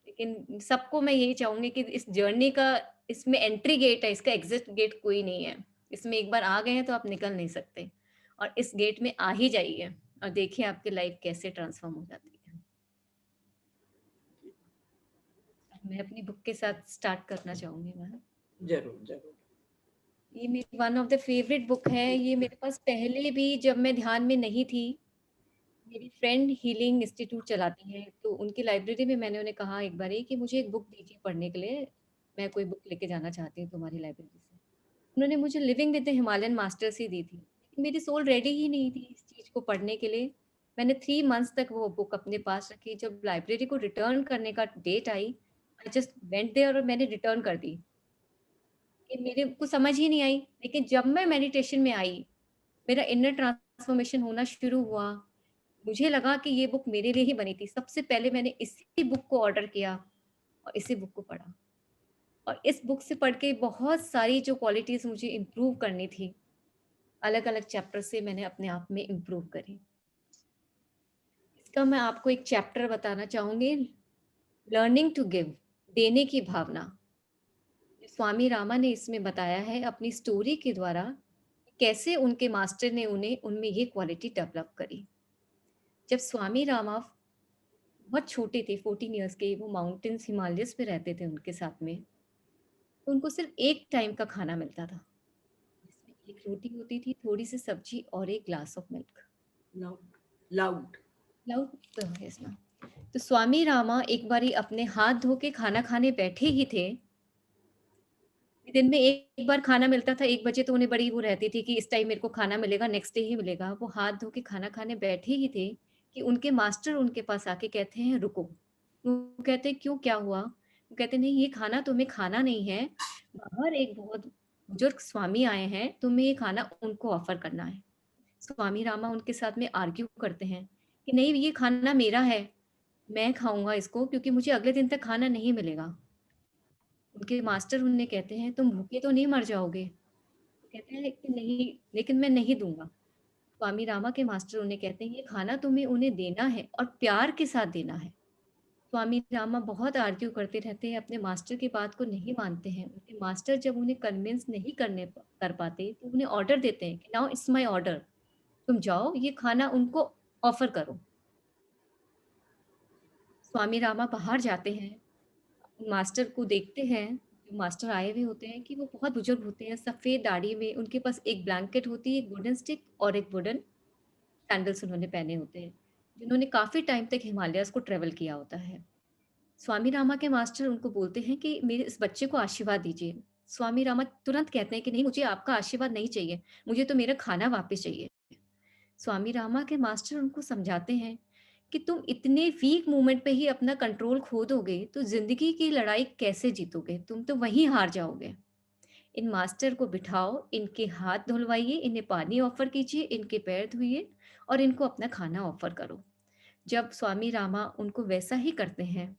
लेकिन सबको मैं यही चाहूँगी कि इस जर्नी का, इसमें एंट्री गेट है, इसका एग्ज़िट गेट कोई नहीं है। इसमें एक बार आ गए हैं तो आप निकल नहीं सकते, और इस गेट में आ ही जाइए और देखिए आपकी लाइफ़ कैसे ट्रांसफ़ॉर्म हो जाती है। अब मैं अपनी बुक के साथ स्टार्ट करना चाहूँगी मैम। जरूर जरूर। ये मेरी one of the favourite book है। ये मेरे पास पहले भी, जब मैं ध्यान में नहीं थी, मेरी फ्रेंड हीलिंग इंस्टीट्यूट चलाती हैं, तो उनकी लाइब्रेरी में मैंने उन्हें कहा एक बारी कि मुझे एक बुक दीजिए पढ़ने के लिए, मैं कोई बुक लेके जाना चाहती हूँ तुम्हारी लाइब्रेरी से। उन्होंने मुझे living with the Himalayan masters ही दी थी। लेकिन मेरी सोल रेडी ही नहीं थी इस चीज़ को पढ़ने के लिए। मैंने 3 मंथ्स तक वो बुक अपने पास रखी। जब लाइब्रेरी को रिटर्न करने का डेट आई, आई जस्ट वेंट देयर और मैंने रिटर्न कर दी। कि मेरे को समझ ही नहीं आई। लेकिन जब मैं मेडिटेशन में आई, मेरा इनर ट्रांसफॉर्मेशन होना शुरू हुआ। मुझे लगा कि ये बुक मेरे लिए ही बनी थी। सबसे पहले मैंने इसी बुक को ऑर्डर किया और इसी बुक को पढ़ा। और इस बुक से पढ़ के बहुत सारी जो क्वालिटीज़ मुझे इम्प्रूव करनी थी, अलग-अलग चैप्टर से मैंने अपने आप में इम्प्रूव करी। इसका मैं आपको एक चैप्टर बताना चाहूँगी, लर्निंग टू गिव, देने की भावना। स्वामी रामा ने इसमें बताया है अपनी स्टोरी के द्वारा कैसे उनके मास्टर ने उन्हें उनमें ये क्वालिटी डेवलप करी। जब स्वामी रामा बहुत छोटे थे, 14 इयर्स के, वो माउंटेन्स हिमालयस में रहते थे उनके साथ में, तो उनको सिर्फ एक टाइम का खाना मिलता था, जिसमें एक रोटी होती थी, थोड़ी सी सब्जी और एक glass of milk. Loud loud yes ma'am. तो स्वामी रामा एक बारी अपने हाथ धो के खाना खाने बैठे ही थे। दिन में एक बार खाना मिलता था, 1 बजे, तो उन्हें बड़ी वो रहती थी कि इस टाइम मेरे को खाना मिलेगा, नेक्स्ट डे ही मिलेगा। वो हाथ धो के खाना खाने बैठे ही थे कि उनके मास्टर उनके पास आके कहते हैं रुको। वो कहते हैं क्यों, क्या हुआ? वो कहते नहीं, ये खाना तुम्हें खाना नहीं है, बाहर एक बहुत बुजुर्ग स्वामी आए हैं, तुम्हें ये खाना उनको ऑफर करना है। स्वामी रामा उनके साथ में आर्ग्यू करते हैं कि नहीं, ये खाना मेरा है, मैं खाऊंगा इसको, क्योंकि मुझे अगले दिन तक खाना नहीं मिलेगा। उनके मास्टर उन्हें कहते हैं तुम भूखे तो नहीं मर जाओगे? कहते हैं लेकिन नहीं, लेकिन मैं नहीं दूंगा। स्वामी रामा के मास्टर उन्हें कहते हैं ये खाना तुम्हें उन्हें देना है और प्यार के साथ देना है। स्वामी रामा बहुत आर्ग्यू करते रहते हैं, अपने मास्टर की बात को नहीं मानते हैं। उनके मास्टर जब उन्हें कन्विंस नहीं कर पाते तो उन्हें ऑर्डर देते हैं कि नाउ इट्स माय ऑर्डर, तुम जाओ ये खाना उनको ऑफर करो। स्वामी रामा बाहर जाते हैं, मास्टर को देखते हैं। जो मास्टर आए हुए होते हैं कि वो बहुत बुजुर्ग होते हैं, सफ़ेद दाढ़ी में, उनके पास एक ब्लैंकेट होती है, एक वुडन स्टिक और एक वुडन सैंडल्स उन्होंने पहने होते हैं, जिन्होंने काफ़ी टाइम तक हिमालयाज़ को ट्रैवल किया होता है। स्वामी रामा के मास्टर उनको बोलते हैं कि मेरे इस बच्चे को आशीर्वाद दीजिए। स्वामी रामा तुरंत कहते हैं कि नहीं, मुझे आपका आशीर्वाद नहीं चाहिए, मुझे तो मेरा खाना वापस चाहिए। स्वामी रामा के मास्टर उनको समझाते हैं कि तुम इतने वीक मोमेंट पे ही अपना कंट्रोल खो दोगे तो जिंदगी की लड़ाई कैसे जीतोगे, तुम तो वहीं हार जाओगे। इन मास्टर को बिठाओ, इनके हाथ धुलवाइए, इन्हें पानी ऑफर कीजिए, इनके पैर धोइए और इनको अपना खाना ऑफर करो। जब स्वामी रामा उनको वैसा ही करते हैं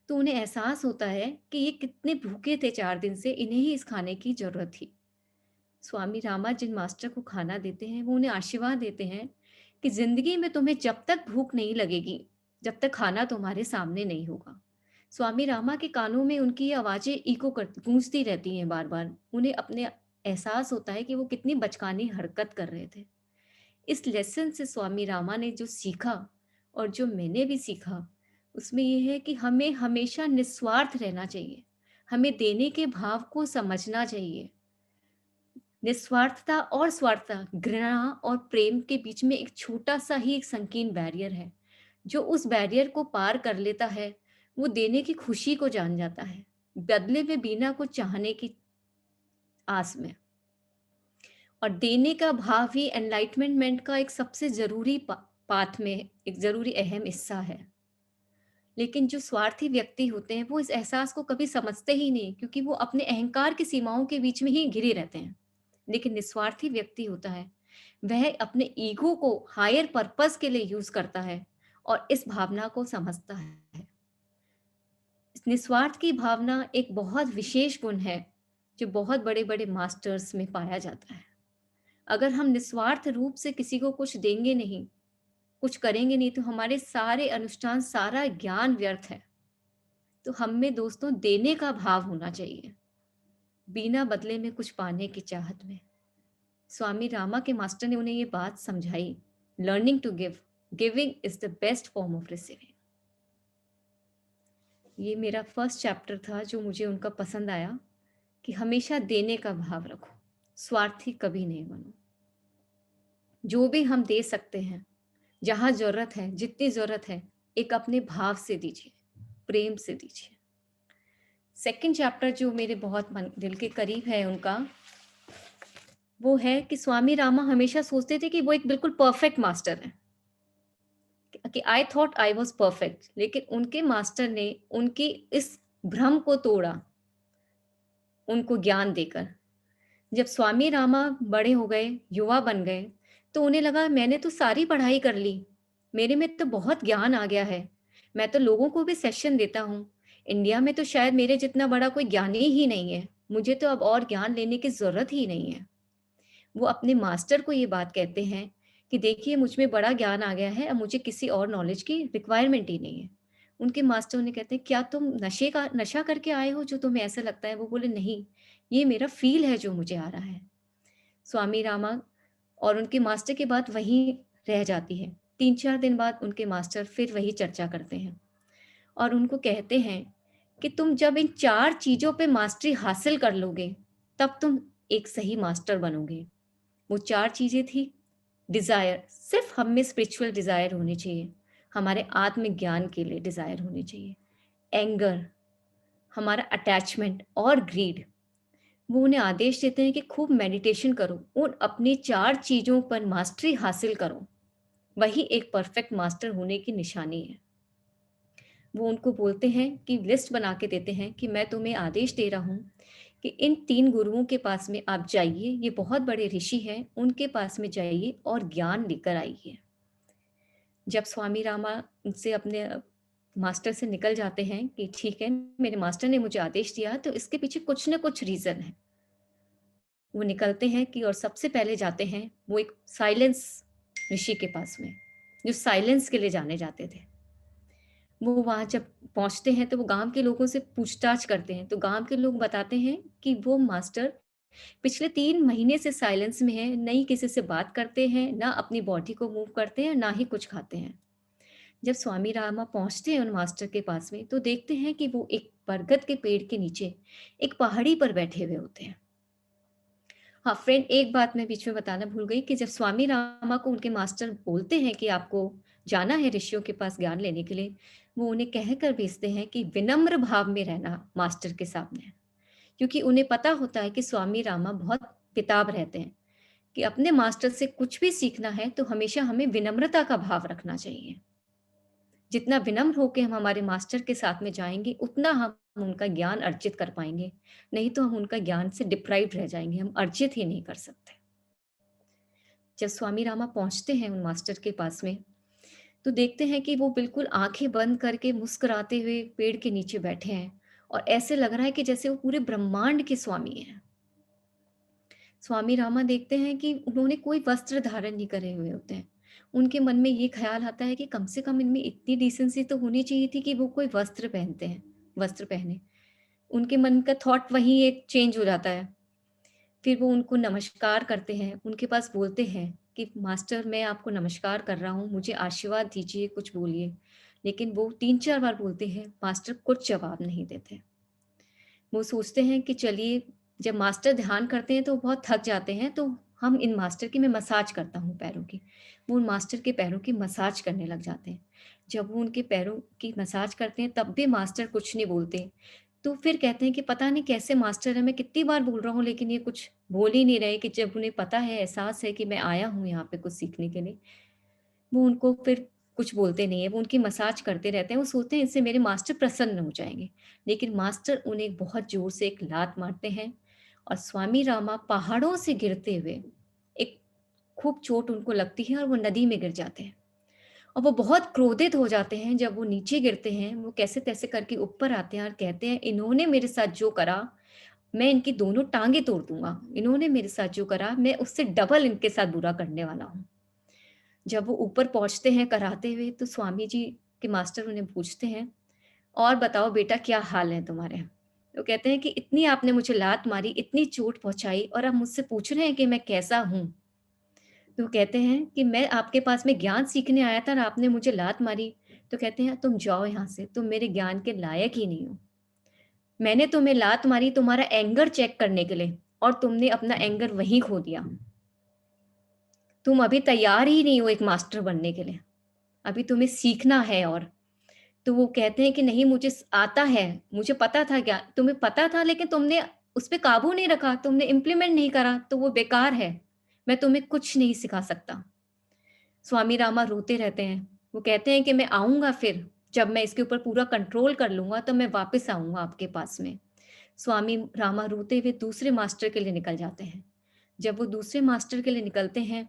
तो उन्हें एहसास होता है कि ये कितने भूखे थे 4 दिन से, इन्हें ही इस खाने की जरूरत थी। स्वामी रामा जिन मास्टर को खाना देते हैं वो उन्हें आशीर्वाद देते हैं कि जिंदगी में तुम्हें जब तक भूख नहीं लगेगी, जब तक खाना तुम्हारे सामने नहीं होगा। स्वामी रामा के कानों में उनकी ये आवाजें इको कर गूंजती रहती हैं बार बार। उन्हें अपने एहसास होता है कि वो कितनी बचकानी हरकत कर रहे थे। इस लेसन से स्वामी रामा ने जो सीखा और जो मैंने भी सीखा, उसमें यह है कि हमें हमेशा निस्वार्थ रहना चाहिए, हमें देने के भाव को समझना चाहिए। निस्वार्थता और स्वार्थता, घृणा और प्रेम के बीच में एक छोटा सा ही एक संकीर्ण बैरियर है। जो उस बैरियर को पार कर लेता है वो देने की खुशी को जान जाता है, बदले में बिना कुछ चाहने की आस में। और देने का भाव ही एनलाइटमेंट का एक सबसे जरूरी पाथ में एक जरूरी अहम हिस्सा है। लेकिन जो स्वार्थी व्यक्ति होते हैं वो इस एहसास को कभी समझते ही नहीं, क्योंकि वो अपने अहंकार की सीमाओं के बीच में ही घिरे रहते हैं। लेकिन निस्वार्थी व्यक्ति होता है, वह अपने ईगो को हायर पर्पस के लिए यूज करता है और इस भावना को समझता है। इस निस्वार्थ की भावना एक बहुत विशेष गुण है जो बहुत बड़े बड़े मास्टर्स में पाया जाता है। अगर हम निस्वार्थ रूप से किसी को कुछ देंगे नहीं, कुछ करेंगे नहीं, तो हमारे सारे अनुष्ठान, सारा ज्ञान व्यर्थ है। तो हम में दोस्तों देने का भाव होना चाहिए, बिना बदले में कुछ पाने की चाहत में। स्वामी रामा के मास्टर ने उन्हें ये बात समझाई, learning to give, giving is the best form of receiving. ये मेरा फर्स्ट चैप्टर था जो मुझे उनका पसंद आया कि हमेशा देने का भाव रखो, स्वार्थी कभी नहीं बनो। जो भी हम दे सकते हैं, जहां जरूरत है, जितनी जरूरत है, एक अपने भाव से दीजिए, प्रेम से दीजिए। सेकंड चैप्टर जो मेरे बहुत दिल के करीब है उनका, वो है कि स्वामी रामा हमेशा सोचते थे कि वो एक बिल्कुल परफेक्ट मास्टर है, कि I thought I was perfect. लेकिन उनके मास्टर ने उनकी इस भ्रम को तोड़ा, उनको ज्ञान देकर। जब स्वामी रामा बड़े हो गए, युवा बन गए, तो उन्हें लगा मैंने तो सारी पढ़ाई कर ली, मेरे में तो बहुत ज्ञान आ गया है, मैं तो लोगों को भी सेशन देता हूँ, इंडिया में तो शायद मेरे जितना बड़ा कोई ज्ञानी ही नहीं है, मुझे तो अब और ज्ञान लेने की जरूरत ही नहीं है। वो अपने मास्टर को ये बात कहते हैं कि देखिए मुझ में बड़ा ज्ञान आ गया है, अब मुझे किसी और नॉलेज की रिक्वायरमेंट ही नहीं है। उनके मास्टर उन्हें कहते हैं, क्या तुम नशा करके आए हो जो तुम्हें ऐसा लगता है? वो बोले, नहीं, ये मेरा फ़ील है जो मुझे आ रहा है। स्वामी रामा और उनके मास्टर की बात वहीं रह जाती है। 3-4 दिन बाद उनके मास्टर फिर वही चर्चा करते हैं और उनको कहते हैं कि तुम जब इन 4 चीज़ों पे मास्टरी हासिल कर लोगे, तब तुम एक सही मास्टर बनोगे। वो 4 चीज़ें थी, डिज़ायर, सिर्फ़ हम में स्पिरिचुअल डिज़ायर होनी चाहिए, हमारे आत्मज्ञान के लिए डिज़ायर होनी चाहिए। एंगर, हमारा अटैचमेंट और ग्रीड। वो उन्हें आदेश देते हैं कि खूब मेडिटेशन करो, उन अपनी 4 चीज़ों पर मास्टरी हासिल करो, वही एक परफेक्ट मास्टर होने की निशानी है। वो उनको बोलते हैं कि लिस्ट बना के देते हैं कि मैं तुम्हें आदेश दे रहा हूँ कि इन 3 गुरुओं के पास में आप जाइए, ये बहुत बड़े ऋषि हैं, उनके पास में जाइए और ज्ञान लेकर आइए। जब स्वामी रामा उनसे अपने मास्टर से निकल जाते हैं कि ठीक है, मेरे मास्टर ने मुझे आदेश दिया, तो इसके पीछे कुछ न कुछ रीज़न है। वो निकलते हैं कि और सबसे पहले जाते हैं वो एक साइलेंस ऋषि के पास में, जो साइलेंस के लिए जाने जाते थे। वो वहाँ जब पहुँचते हैं तो वो गाँव के लोगों से पूछताछ करते हैं, तो गाँव के लोग बताते हैं कि वो मास्टर पिछले 3 महीने से साइलेंस में हैं, नहीं किसी से बात करते हैं, ना अपनी बॉडी को मूव करते हैं, ना ही कुछ खाते हैं। जब स्वामी रामा पहुँचते हैं उन मास्टर के पास में, तो देखते हैं कि वो एक बरगद के पेड़ के नीचे एक पहाड़ी पर बैठे हुए होते हैं। हाँ, फ्रेंड, एक बात मैं बीच में बताना भूल गई कि जब स्वामी रामा को उनके मास्टर बोलते हैं कि आपको जाना है ऋषियों के पास ज्ञान लेने के लिए, वो उन्हें कहकर भेजते हैं कि विनम्र भाव में रहना मास्टर के सामने। क्योंकि उन्हें पता होता है कि स्वामी रामा बहुत किताब रहते हैं, कि अपने मास्टर से कुछ भी सीखना है तो हमेशा हमें विनम्रता का भाव रखना चाहिए। जितना विनम्र होके हम हमारे मास्टर के साथ में जाएँगे, उतना हम उनका ज्ञान अर्जित कर पाएँगे। नहीं तो हम उनका ज्ञान से डिप्राइव्ड रह जाएँगे, हम अर्जित ही नहीं कर सकते। जब स्वामी रामा पहुँचते हैं उन मास्टर के पास में, तो देखते हैं कि वो बिल्कुल आँखें बंद करके मुस्कुराते हुए पेड़ के नीचे बैठे हैं और ऐसे लग रहा है कि जैसे वो पूरे ब्रह्मांड के स्वामी हैं। स्वामी रामा देखते हैं कि उन्होंने कोई वस्त्र धारण नहीं करे हुए होते हैं। उनके मन में ये ख़्याल आता है कि कम से कम इनमें इतनी डिसेंसी तो होनी चाहिए थी कि वो कोई वस्त्र पहने। उनके मन का थॉट वहीं एक चेंज हो जाता है। फिर वो उनको नमस्कार करते हैं, उनके पास बोलते हैं कि मास्टर, मैं आपको नमस्कार कर रहा हूँ, मुझे आशीर्वाद दीजिए, कुछ बोलिए। लेकिन वो 3-4 बार बोलते हैं, मास्टर कुछ जवाब नहीं देते। वो सोचते हैं कि चलिए, जब मास्टर ध्यान करते हैं तो वो बहुत थक जाते हैं, तो हम इन मास्टर की मैं मसाज करता हूँ पैरों की। वो उन मास्टर के पैरों की मसाज करने लग जाते हैं। जब वो उनके पैरों की मसाज करते हैं तब भी मास्टर कुछ नहीं बोलते। तो फिर कहते हैं कि पता नहीं कैसे मास्टर है, मैं कितनी बार बोल रहा हूँ लेकिन ये कुछ बोल ही नहीं रहे, कि जब उन्हें पता है, एहसास है कि मैं आया हूँ यहाँ पे कुछ सीखने के लिए, वो उनको फिर कुछ बोलते नहीं है, वो उनकी मसाज करते रहते हैं। वो सोचते हैं इससे मेरे मास्टर प्रसन्न हो जाएँगे। लेकिन मास्टर उन्हें बहुत ज़ोर से एक लात मारते हैं और स्वामी रामा पहाड़ों से गिरते हुए, एक खूब चोट उनको लगती है और वो नदी में गिर जाते हैं। और वो बहुत क्रोधित हो जाते हैं जब वो नीचे गिरते हैं, वो कैसे-तैसे करके ऊपर आते हैं और कहते हैं, इन्होंने मेरे साथ जो करा, मैं इनकी दोनों टाँगें तोड़ दूँगा। इन्होंने मेरे साथ जो करा, मैं उससे डबल इनके साथ बुरा करने वाला हूँ। जब वो ऊपर पहुँचते हैं कराते हुए, तो स्वामी जी के मास्टर उन्हें पूछते हैं, और बताओ बेटा, क्या हाल है तुम्हारे? तो कहते हैं कि इतनी आपने मुझे लात मारी, इतनी चोट पहुँचाई और अब मुझसे पूछ रहे हैं कि मैं कैसा हूँ? तो कहते हैं कि मैं आपके पास में ज्ञान सीखने आया था और आपने मुझे लात मारी। तो कहते हैं, तुम जाओ यहाँ से, तुम मेरे ज्ञान के लायक ही नहीं हो। मैंने तुम्हें लात मारी तुम्हारा एंगर चेक करने के लिए और तुमने अपना एंगर वहीं खो दिया। तुम अभी तैयार ही नहीं हो एक मास्टर बनने के लिए। अभी तुम्हें सीखना है। और तो वो कहते हैं कि नहीं, मुझे आता है, मुझे पता था, क्या तुम्हें पता था, लेकिन तुमने उस पे काबू नहीं रखा, तुमने इम्प्लीमेंट नहीं करा, तो वो बेकार है। मैं तुम्हें कुछ नहीं सिखा सकता। स्वामी रामा रोते रहते हैं। वो कहते हैं कि मैं आऊँगा फिर, जब मैं इसके ऊपर पूरा कंट्रोल कर लूँगा तो मैं वापस आऊँगा आपके पास में। स्वामी रामा रोते हुए दूसरे मास्टर के लिए निकल जाते हैं। जब वो दूसरे मास्टर के लिए निकलते हैं,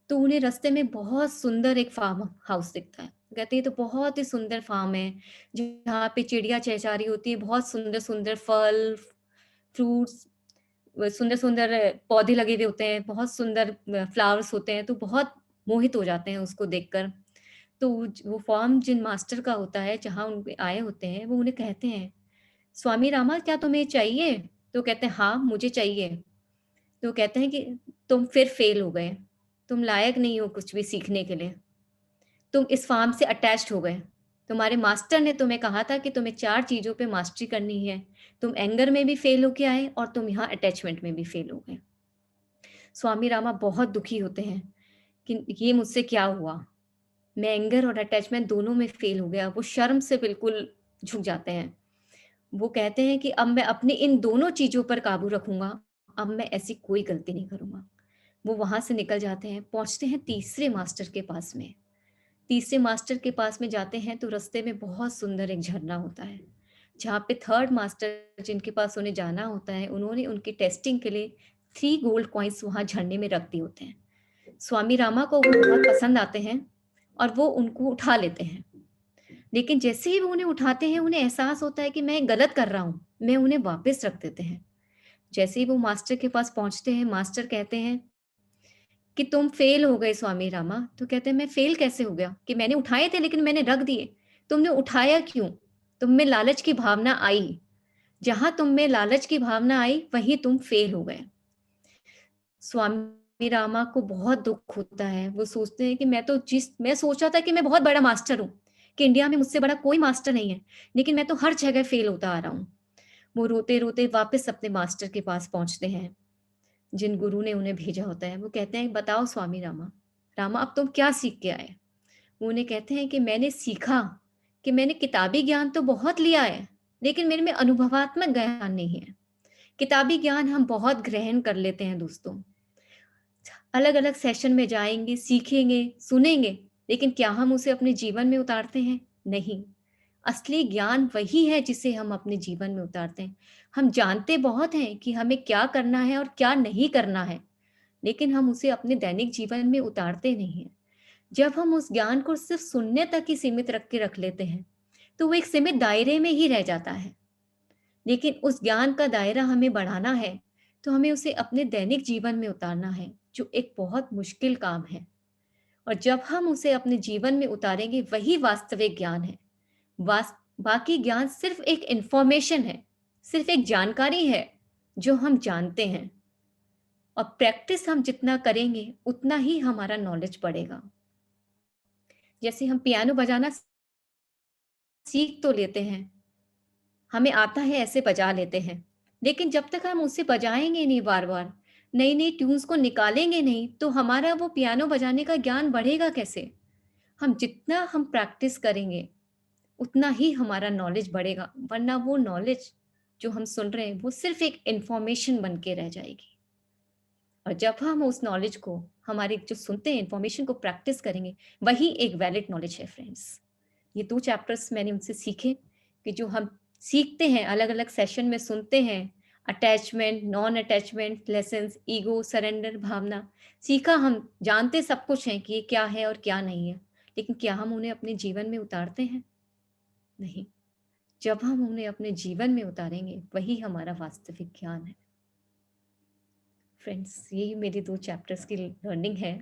तो उन्हें रास्ते में बहुत सुंदर एक फार्म हाउस दिखता है। कहते हैं, ये तो बहुत ही सुंदर फार्म है, जहाँ पे चिड़िया चहचहा रही होती है, बहुत सुंदर-सुंदर फल, फ्रूट्स, सुंदर-सुंदर पौधे लगे हुए होते हैं, बहुत सुंदर फ्लावर्स होते हैं, तो बहुत मोहित हो जाते हैं उसको देखकर। तो वो फॉर्म जिन मास्टर का होता है, जहाँ उनके आए होते हैं, वो उन्हें कहते हैं, स्वामी रामा क्या तुम्हें चाहिए? तो कहते हैं हाँ मुझे चाहिए। तो कहते हैं कि तुम फिर फेल हो गए, तुम लायक नहीं हो कुछ भी सीखने के लिए, तुम इस फॉर्म से अटैच्ड हो गए। तुम्हारे मास्टर ने तुम्हें कहा था कि तुम्हें 4 चीज़ों पे मास्टरी करनी है। तुम एंगर में भी फेल होके आए और तुम यहाँ अटैचमेंट में भी फेल हो गए। स्वामी रामा बहुत दुखी होते हैं कि ये मुझसे क्या हुआ? मैं एंगर और अटैचमेंट दोनों में फेल हो गया। वो शर्म से बिल्कुल झुक जाते हैं। वो कहते हैं कि अब मैं अपनी इन दोनों चीज़ों पर काबू रखूँगा, अब मैं ऐसी कोई गलती नहीं करूँगा। वो वहाँ से निकल जाते हैं, पहुँचते हैं तीसरे मास्टर के पास में। तीसरे मास्टर के पास में जाते हैं तो रास्ते में बहुत सुंदर एक झरना होता है, जहाँ पे थर्ड मास्टर जिनके पास उन्हें जाना होता है, उन्होंने उनकी टेस्टिंग के लिए 3 गोल्ड कॉइन्स वहाँ झरने में रख दिए होते हैं। स्वामी रामा को वो बहुत पसंद आते हैं और वो उनको उठा लेते हैं। लेकिन जैसे ही वो उन्हें उठाते हैं, उन्हें एहसास होता है कि मैं गलत कर रहा हूँ, मैं उन्हें वापस रख देते हैं। जैसे ही वो मास्टर के पास पहुँचते हैं, मास्टर कहते हैं कि तुम फेल हो गए स्वामी रामा। तो कहते हैं मैं फेल कैसे हो गया? कि मैंने उठाए थे लेकिन मैंने रख दिए। तुमने उठाया क्यों? तुम में लालच की भावना आई। जहाँ तुम में लालच की भावना आई, वहीं तुम फेल हो गए। स्वामी रामा को बहुत दुःख होता है। वो सोचते हैं कि मैं सोचा था कि मैं बहुत बड़ा मास्टर हूँ, कि इंडिया में मुझसे बड़ा कोई मास्टर नहीं है, लेकिन मैं तो हर जगह फेल होता आ रहा हूँ। वो रोते-रोते वापस अपने मास्टर के पास पहुँचते हैं, जिन गुरु ने उन्हें भेजा होता है। वो कहते हैं, "बताओ स्वामी रामा, रामा अब तुम क्या सीख के आए?" वो उन्हें कहते हैं कि मैंने सीखा कि मैंने किताबी ज्ञान तो बहुत लिया है, लेकिन मेरे में अनुभवात्मक ज्ञान नहीं है। किताबी ज्ञान हम बहुत ग्रहण कर लेते हैं दोस्तों। अलग-अलग सेशन में जाएँगे, सीखेंगे, सुनेंगे, लेकिन क्या हम उसे अपने जीवन में उतारते हैं? नहीं। असली ज्ञान वही है जिसे हम अपने जीवन में उतारते हैं। हम जानते बहुत हैं कि हमें क्या करना है और क्या नहीं करना है, लेकिन हम उसे अपने दैनिक जीवन में उतारते नहीं हैं। जब हम उस ज्ञान को सिर्फ़ सुनने तक ही सीमित रख लेते हैं, तो वो एक सीमित दायरे में ही रह जाता है। लेकिन उस ज्ञान का दायरा हमें बढ़ाना है, तो हमें उसे अपने दैनिक जीवन में उतारना है, जो एक बहुत मुश्किल काम है। और जब हम उसे अपने जीवन में उतारेंगे, वही वास्तविक ज्ञान है। बाकी ज्ञान सिर्फ़ एक इन्फॉर्मेशन है, सिर्फ़ एक जानकारी है, जो हम जानते हैं। और प्रैक्टिस हम जितना करेंगे, उतना ही हमारा नॉलेज बढ़ेगा। जैसे हम पियानो बजाना सीख तो लेते हैं, हमें आता है ऐसे बजा लेते हैं, लेकिन जब तक हम उसे बजाएँगे नहीं बार-बार, नई-नई ट्यून्स को निकालेंगे नहीं, तो हमारा वो पियानो बजाने का ज्ञान बढ़ेगा कैसे? जितना हम प्रैक्टिस करेंगे, उतना ही हमारा नॉलेज बढ़ेगा, वरना वो नॉलेज जो हम सुन रहे हैं, वो सिर्फ़ एक इन्फॉर्मेशन बन के रह जाएगी। और जब हम उस नॉलेज को, हमारे जो सुनते हैं इन्फॉर्मेशन को प्रैक्टिस करेंगे, वही एक वैलिड नॉलेज है फ्रेंड्स। ये 2 चैप्टर्स मैंने उनसे सीखे कि जो हम सीखते हैं, अलग-अलग सेशन में सुनते हैं, attachment, non attachment lessons, ego, surrender भावना, सीखा हम जानते सब कुछ हैं कि ये क्या है और क्या नहीं है, लेकिन क्या हम उन्हें अपने जीवन में उतारते हैं? नहीं। जब हम उन्हें अपने जीवन में उतारेंगे, वही हमारा वास्तविक ज्ञान है। फ्रेंड्स, यही मेरी 2 चैप्टर्स की लर्निंग है,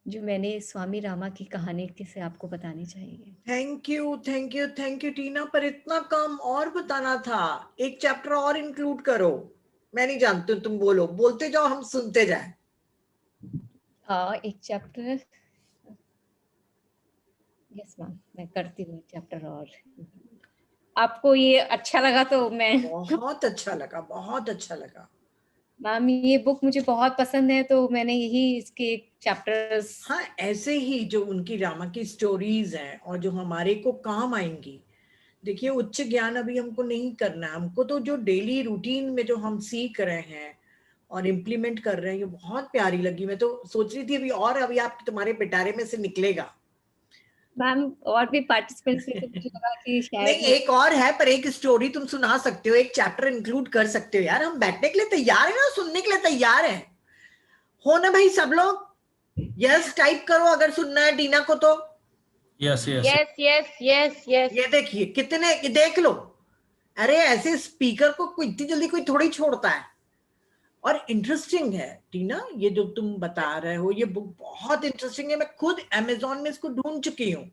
जो मैंने स्वामी रामा की कहानी के से आपको बतानी चाहिए। Thank you, thank you, thank you Tina, पर इतना कम और बताना था। एक चैप्टर और इंक्लूड करो। मैं नहीं जानती हूँ, तुम बोलो, बोलते जाओ, हम सुनते जाएं। एक चैप्टर, यस मैम, मैं करती हूँ एक चैप्टर और। आपको ये अच्छा लगा तो मैं बहुत अच्छा लगा, बहुत अच्छा लगा। मैम ये बुक मुझे बहुत पसंद है, तो मैंने यही इसके चैप्टर्स। हाँ, ऐसे ही जो उनकी रामा की स्टोरीज हैं और जो हमारे को काम आएंगी। देखिए, उच्च ज्ञान अभी हमको नहीं करना है, हमको तो जो डेली रूटीन में जो हम सीख रहे हैं और इम्प्लीमेंट कर रहे हैं, ये बहुत प्यारी लगी। मैं तो सोच रही थी अभी आप तुम्हारे पिटारे में से निकलेगा। मैम और भी पार्टिसिपेंट्स थे, तो मुझे लगा कि नहीं, शायद एक और है, पर एक स्टोरी तुम सुना सकते हो, एक चैप्टर इंक्लूड कर सकते हो। यार, हम बैठने के लिए तैयार है ना, सुनने के लिए तैयार है, हो ना भाई सब लोग? यस टाइप करो अगर सुनना है टीना को तो। Yes yes yes yes yes yes. ये देखिए कितने, देख लो। अरे ऐसे स्पीकर को कोई इतनी जल्दी कोई थोड़ी छोड़ता है। और इंटरेस्टिंग है टीना, ये जो तुम बता रहे हो ये बुक बहुत इंटरेस्टिंग है। मैं खुद अमेजोन में इसको ढूंढ चुकी हूँ,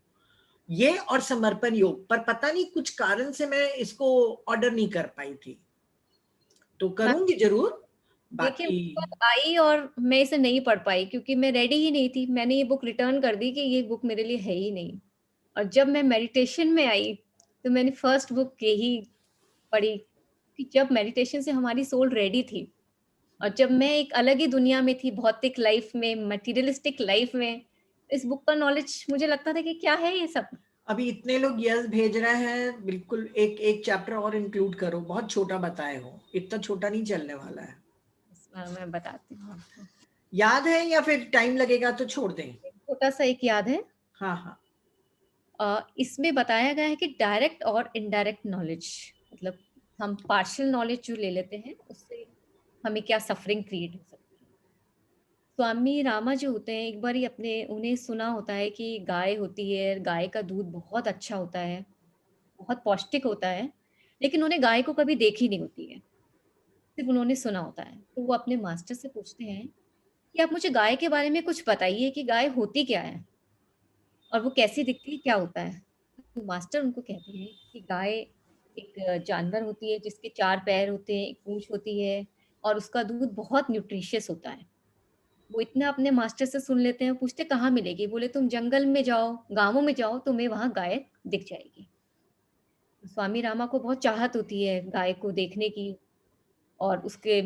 ये और समर्पण योग, पर पता नहीं कुछ कारण से मैं इसको ऑर्डर नहीं कर पाई थी, तो करूंगी जरूर। देखिए बाकी मेरे पास आई और मैं इसे नहीं पढ़ पाई क्योंकि मैं रेडी ही नहीं थी। मैंने ये बुक रिटर्न कर दी कि ये बुक मेरे लिए है ही नहीं। और जब मैं मेडिटेशन में आई तो मैंने फर्स्ट बुक यही पढ़ी कि जब मेडिटेशन से हमारी सोल रेडी थी और जब मैं एक अलग ही दुनिया में थी, भौतिक लाइफ में, मटेरियलिस्टिक लाइफ में, इस बुक का नॉलेज मुझे लगता था कि क्या है ये सब। अभी इतने लोग यस भेज रहे हैं, बिल्कुल एक एक चैप्टर और इंक्लूड करो, बहुत छोटा बताए हो, इतना छोटा नहीं चलने वाला है। मैं बताती हूँ आपको। याद है या फिर टाइम लगेगा तो छोड़ दें? छोटा सा एक याद है। हाँ हाँ। इसमें बताया गया है कि डायरेक्ट और इनडायरेक्ट नॉलेज, मतलब हम पार्शियल नॉलेज जो ले लेते हैं उससे हमें क्या सफरिंग क्रिएट हो सकती है। स्वामी रामा जो होते हैं, एक बार ही उन्हें सुना होता है कि गाय होती है, गाय का दूध बहुत अच्छा होता है, बहुत पौष्टिक होता है, लेकिन उन्हें गाय को कभी देखी नहीं होती है, सिर्फ उन्होंने सुना होता है। तो वो अपने मास्टर से पूछते हैं कि आप मुझे गाय के बारे में कुछ बताइए कि गाय होती क्या है और वो कैसी दिखती है, क्या होता है। तो मास्टर उनको कहते हैं कि गाय एक जानवर होती है जिसके 4 पैर होते हैं, एक पूंछ होती है और उसका दूध बहुत न्यूट्रिशियस होता है। वो इतना अपने मास्टर से सुन लेते हैं, पूछते कहाँ मिलेगी? बोले तुम जंगल में जाओ, गाँवों में जाओ, तुम्हें वहाँ गाय दिख जाएगी। स्वामी रामा को बहुत चाहत होती है गाय को देखने की और उसके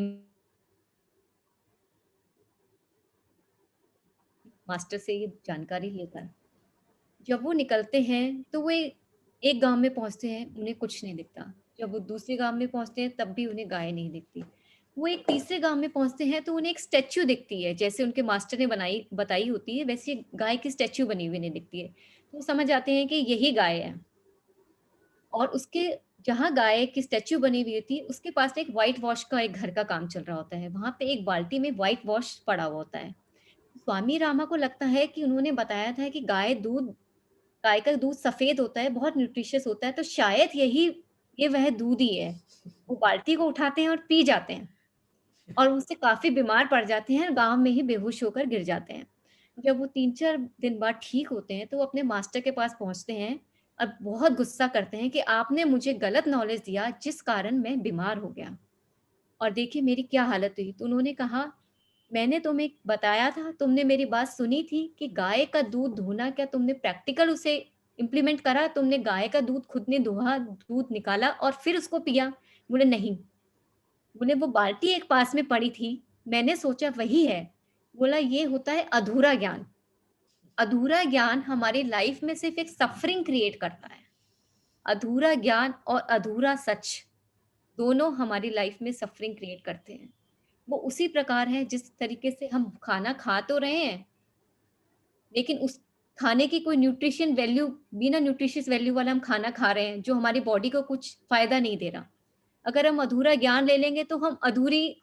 मास्टर से ये जानकारी लेकर जब वो निकलते हैं तो वो एक गांव में पहुंचते हैं, उन्हें कुछ नहीं दिखता। जब वो दूसरे गांव में पहुंचते हैं तब भी उन्हें गाय नहीं दिखती। वो एक तीसरे गांव में पहुंचते हैं तो उन्हें एक स्टैच्यू दिखती है, जैसे उनके मास्टर ने बताई होती है वैसे गाय की स्टैच्यू बनी हुई नहीं दिखती है। तो वो समझ आते हैं कि यही गाय है। और उसके जहाँ गाय की स्टैच्यू बनी हुई थी उसके पास एक व्हाइट वॉश का एक घर का काम चल रहा होता है। वहां पे एक बाल्टी में व्हाइट वॉश पड़ा हुआ होता है। स्वामी रामा को लगता है कि उन्होंने बताया था कि गाय का दूध सफेद होता है, बहुत न्यूट्रिशियस होता है, तो शायद ये वह दूध ही है। वो बाल्टी को उठाते हैं और पी जाते हैं और उससे काफी बीमार पड़ जाते हैं, गांव में ही बेहोश होकर गिर जाते हैं। जब वो 3-4 दिन बाद ठीक होते हैं तो वो अपने मास्टर के पास पहुंचते हैं और बहुत गुस्सा करते हैं कि आपने मुझे गलत नॉलेज दिया जिस कारण मैं बीमार हो गया और देखिए मेरी क्या हालत हुई। तो उन्होंने कहा मैंने तुम्हें बताया था, तुमने मेरी बात सुनी थी कि गाय का दूध धोना, क्या तुमने प्रैक्टिकल उसे इम्प्लीमेंट करा? तुमने गाय का दूध खुद ने दुहा, दूध निकाला और फिर उसको पिया? बोले नहीं। बोले वो बाल्टी एक पास में पड़ी थी, मैंने सोचा वही है। बोला ये होता है अधूरा ज्ञान। अधूरा ज्ञान हमारी लाइफ में सिर्फ एक सफरिंग क्रिएट करता है। अधूरा ज्ञान और अधूरा सच दोनों हमारी लाइफ में सफरिंग क्रिएट करते हैं। वो उसी प्रकार है जिस तरीके से हम खाना खा तो रहे हैं, लेकिन उस खाने की कोई न्यूट्रिशन वैल्यू, बिना न्यूट्रिशियस वैल्यू वाला हम खाना खा रहे हैं जो हमारी बॉडी को कुछ फायदा नहीं दे रहा। अगर हम अधूरा ज्ञान ले लेंगे तो हम अधूरी